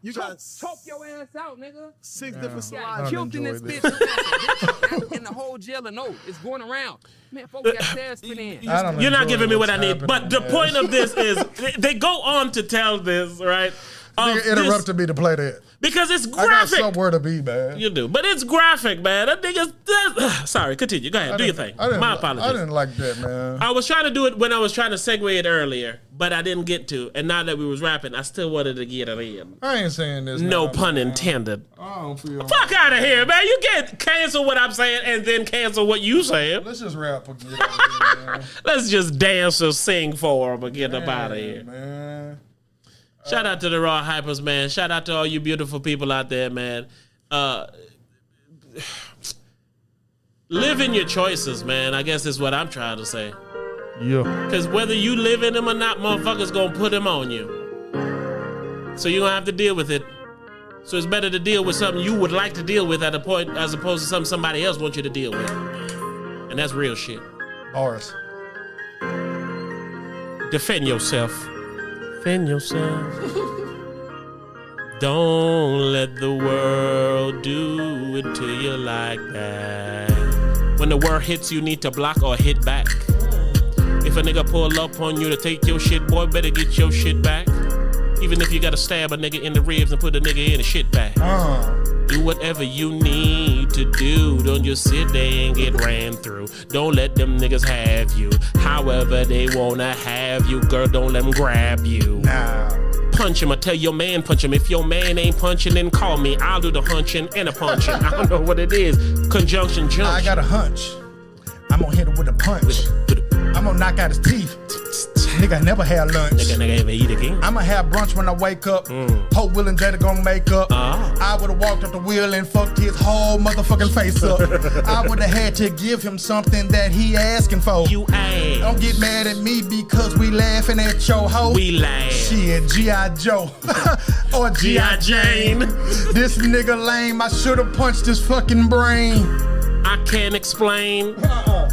You got choke your ass out, nigga. 6 different Got slides. killed in this enjoy bitch. And the whole jail and it's going around. Man, folks got tails spin in. You're not giving me what I need. happening, But the man. point of this is they go on to tell this, right? Nigga interrupted me to play that. Because it's I got graphic. somewhere to be, man. You do. But it's graphic, man. That nigga's... Sorry, continue. Go ahead. Do your thing. My apologies. I didn't like that, man. I was trying to do it when I was trying to segue it earlier, but I didn't get to. And now that we was rapping, I still wanted to get it in. I ain't saying this. No now, pun man. intended. I don't feel. Fuck out of here, man. You can't cancel what I'm saying and then cancel what you saying. Let's just rap again, man. Let's just dance or sing for them and get up out of here. Man. Shout out to the Raw Hypers, man. Shout out to all you beautiful people out there, man. Live in your choices, man. I guess is what I'm trying to say. Yeah. Because whether you live in them or not, motherfuckers gonna put them on you. So you're gonna have to deal with it. So it's better to deal with something you would like to deal with at a point as opposed to something somebody else wants you to deal with. And that's real shit. Bars. Defend yourself. Defend yourself. Don't let the world do it to you like that. When the word hits, you need to block or hit back. If a nigga pull up on you to take your shit, boy, better get your shit back. Even if you gotta stab a nigga in the ribs and put a nigga in the shit back. Do whatever you need to do. Don't just sit there and get ran through. Don't let them niggas have you. However they wanna have you, girl, don't let them grab you. Nah. Punch him or tell your man punch him. If your man ain't punching, then call me. I'll do the hunching and a punching. I don't know what it is. Conjunction junction. I got a hunch. I'm gonna hit it with a punch. I'm gonna knock out his teeth. Nigga never had lunch. Nigga ever eat again. I'ma have brunch when I wake up. Hope Will and Jada gonna make up. I would've walked up the wheel and fucked his whole motherfucking face up. I would've had to give him something that he asking for. You ass. Don't get mad at me because we laughing at your hoe. We laugh. Shit, G.I. Joe. Or G.I. Jane. This nigga lame. I should've punched his fucking brain. I can't explain.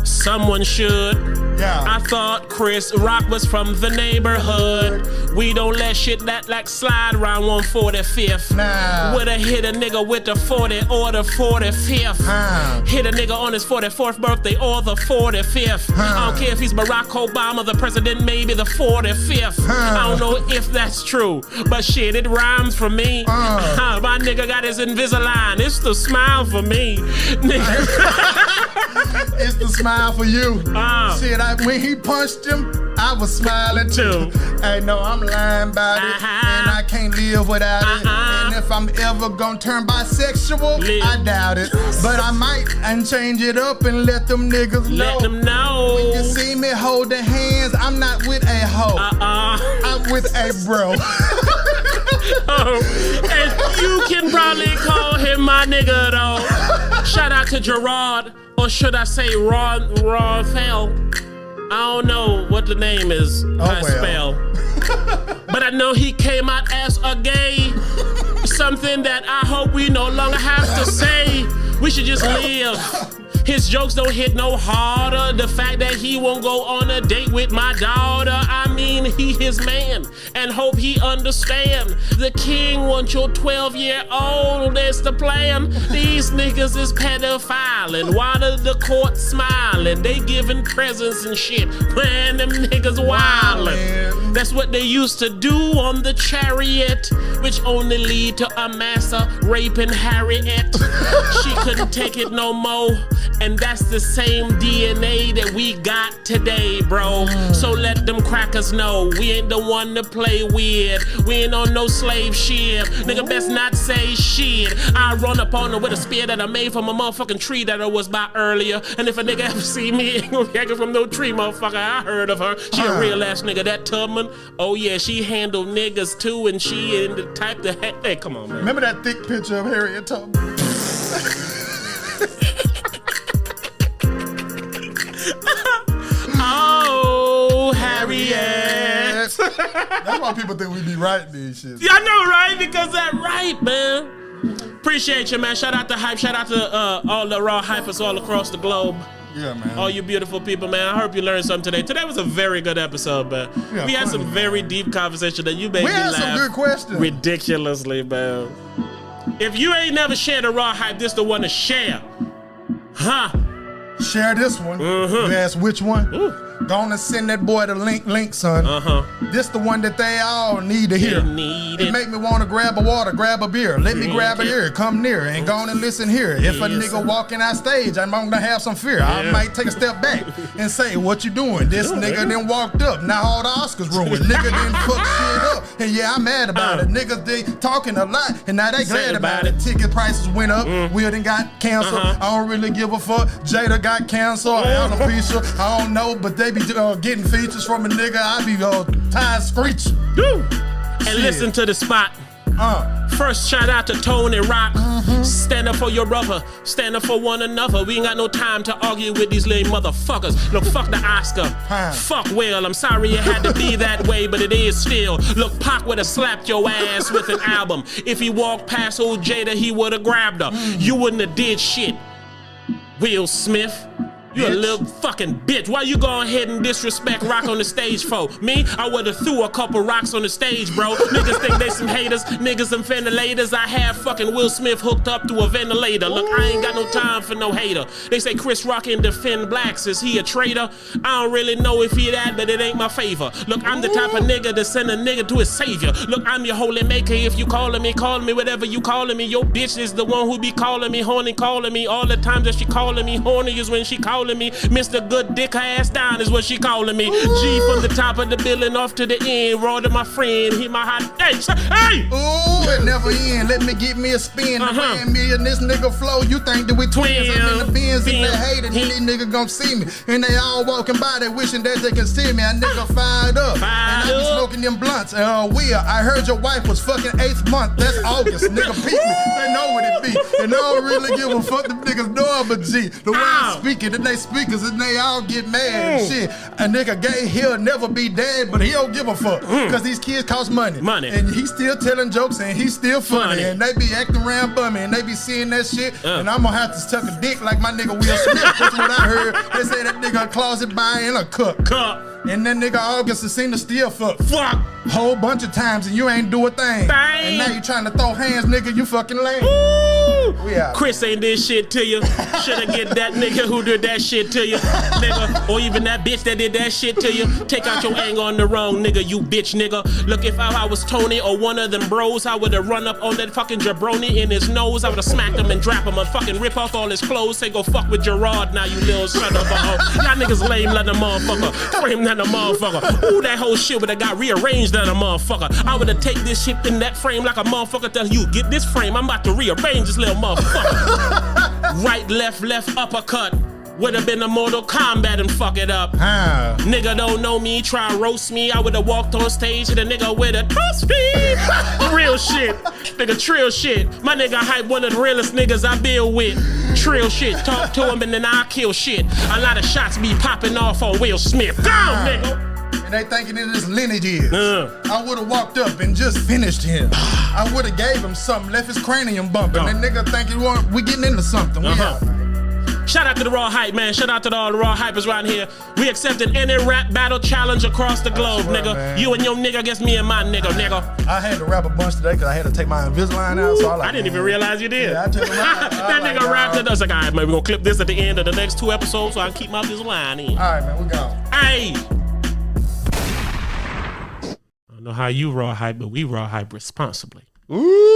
Someone should. Yeah. I thought Chris Rock was from the neighborhood. We don't let shit that like slide around 145th. Nah. Would've hit a nigga with the 40 or the 45th. Hit a nigga on his 44th birthday or the 45th. I don't care if he's Barack Obama, the president, maybe the 45th. I don't know if that's true, but shit, it rhymes for me. My nigga got his Invisalign. It's the smile for me. Nigga. It's the smile for you. Shit, when he punched him, I was smiling too. Hey, no, I'm lying about it, and I can't live without it. And if I'm ever gonna turn bisexual, I doubt it. But I might and change it up and let them niggas know. Let them know. When you see me holding hands, I'm not with a hoe. I'm with a bro. And you can probably call him my nigga though. Shout out to Jerrod, or should I say Rawfell? I don't know what the name is. Spell. But I know he came out as a gay. Something that I hope we no longer have to say. We should just live. His jokes don't hit no harder. The fact that he won't go on a date with my daughter, I mean, he his man, and hope he understand. The king wants your 12-year-old, that's the plan. These niggas is pedophiling. Why the court smiling? They giving presents and shit. Man, them niggas wildin'. That's what they used to do on the chariot, which only lead to a massa raping Harriet. She couldn't take it no more. And that's the same DNA that we got today, bro. So let them crackers know we ain't the one to play with. We ain't on no slave ship. Nigga best not say shit. I run up on her with a spear that I made from a motherfucking tree that I was by earlier. And if a nigga ever see me, ain't gonna be acting from no tree, motherfucker. I heard of her. She a real ass nigga. That Tubman, oh yeah, she handle niggas too, and she in the type to hey, come on, man. Remember that thick picture of Harriet Tubman? Oh, Harriet. That's why people think we be writing these shit. Yeah, I know, right? Because that right, man. Appreciate you, man. Shout out to Hype. Shout out to all the Raw Hypers all across the globe. Yeah, man. All you beautiful people, man. I hope you learned something today. Today was a very good episode, man. We had some very deep conversation that you made me laugh. We had some good questions. Ridiculously, man. If you ain't never shared the Raw Hype, this the one to share. Huh? Share this one. You ask which one? Gonna send that boy the link, son. This the one that they all need to hear. It make me want to grab a water, grab a beer. Let me grab a ear, come near, and go on and listen here. If a nigga walking out stage, I'm gonna have some fear. I might take a step back and say, what you doing? This nigga then walked up. Now all the Oscars ruined. Nigga then fuck shit up. And yeah, I'm mad about it. Niggas, they talking a lot, and now they glad about it. Ticket prices went up. Will done got canceled. I don't really give a fuck. Jada got canceled. Alopecia, I don't know, but they be getting features from a nigga. I be tired screeching. And listen to the spot. First shout out to Tony Rock. Stand up for your brother. Stand up for one another. We ain't got no time to argue with these little motherfuckers. Look, fuck the Oscar. Fuck Will. I'm sorry it had to be that way, but it is still. Look, Pac would have slapped your ass with an album. If he walked past old Jada, he would have grabbed her. You wouldn't have did shit. Will Smith. You a little fucking bitch. Why you go ahead and disrespect Rock on the stage for? Me? I would've threw a couple rocks on the stage, bro. Niggas think they some haters. Niggas some ventilators. I have fucking Will Smith hooked up to a ventilator. Look, I ain't got no time for no hater. They say Chris Rock can defend blacks. Is he a traitor? I don't really know if he that, but it ain't my favor. Look, I'm the type of nigga to send a nigga to his savior. Look, I'm your holy maker. If you calling me whatever you calling me. Your bitch is the one who be calling me horny, calling me. All the times that she calling me horny is when she calling me. Mr. Good Dick, her ass down is what she calling me. G from the top of the building off to the end. Raw to my friend, hit my hot. Hey! Ooh, it never end. Let me get me a spin. The me and this nigga flow. You think that we twins? I'm in the Benz. If they hate it, then these niggas gon' see me. And they all walking by, they wishing that they can see me. A nigga fired up. And I be smoking them blunts. Will, I heard your wife was fucking 8th month. That's August. Nigga peep me. They know what it be. And I don't really give a fuck. Them niggas know I'm a G. The way I speak it, and they speakers, and they all get mad and shit. A nigga gay, he'll never be dead, but he don't give a fuck. Cause these kids cost money. And he's still telling jokes and he's still funny. And they be acting around bummy and they be seeing that shit. And I'm gonna have to suck a dick like my nigga Will Smith. That's what I heard. They say that nigga a closet buying a cup. And that nigga August has seen the still fuck. Whole bunch of times and you ain't do a thing. And now you trying to throw hands, nigga, you fucking lame. Chris ain't did shit to you. Shoulda get that nigga who did that shit to you, nigga. Or even that bitch that did that shit to you. Take out your anger on the wrong nigga, you bitch nigga. Look, if I was Tony or one of them bros, I would've run up on that fucking jabroni in his nose. I would've smacked him and drop him and fucking rip off all his clothes. Say go fuck with Jerrod now, you little son of a hoe. Y'all niggas lame like a motherfucker. Frame that a motherfucker. Ooh, that whole shit would've got rearranged than a motherfucker. I would've take this shit in that frame like a motherfucker. Tell you, get this frame, I'm about to rearrange this little motherfucker. Right, left, uppercut. Would've been a Mortal Kombat and fuck it up. Nigga don't know me, try roast me. I would've walked on stage and a nigga with a toast me. Real shit. Nigga, trill shit. My nigga Hype, one of the realest niggas I build with. Trill shit. Talk to him and then I'll kill shit. A lot of shots be popping off on Will Smith. Go, nigga. And they thinking it is lineage is. I would've walked up and just finished him. I would've gave him something, left his cranium bumping. That nigga thinking we getting into something. We out. Shout out to the RawHype, man. Shout out to all the RawHypers around here. We accepted any rap battle challenge across the globe, nigga. Man. You and your nigga against me and my nigga. I had to rap a bunch today because I had to take my Invisalign out. So I didn't even realize you did. Yeah, I took him out. That nigga rapped it. I was like, all right, man, we're gonna clip this at the end of the next 2 episodes so I can keep my Invisalign in. All right, man, we gone. Hey. I don't know how you RawHype, but we RawHype responsibly. Ooh.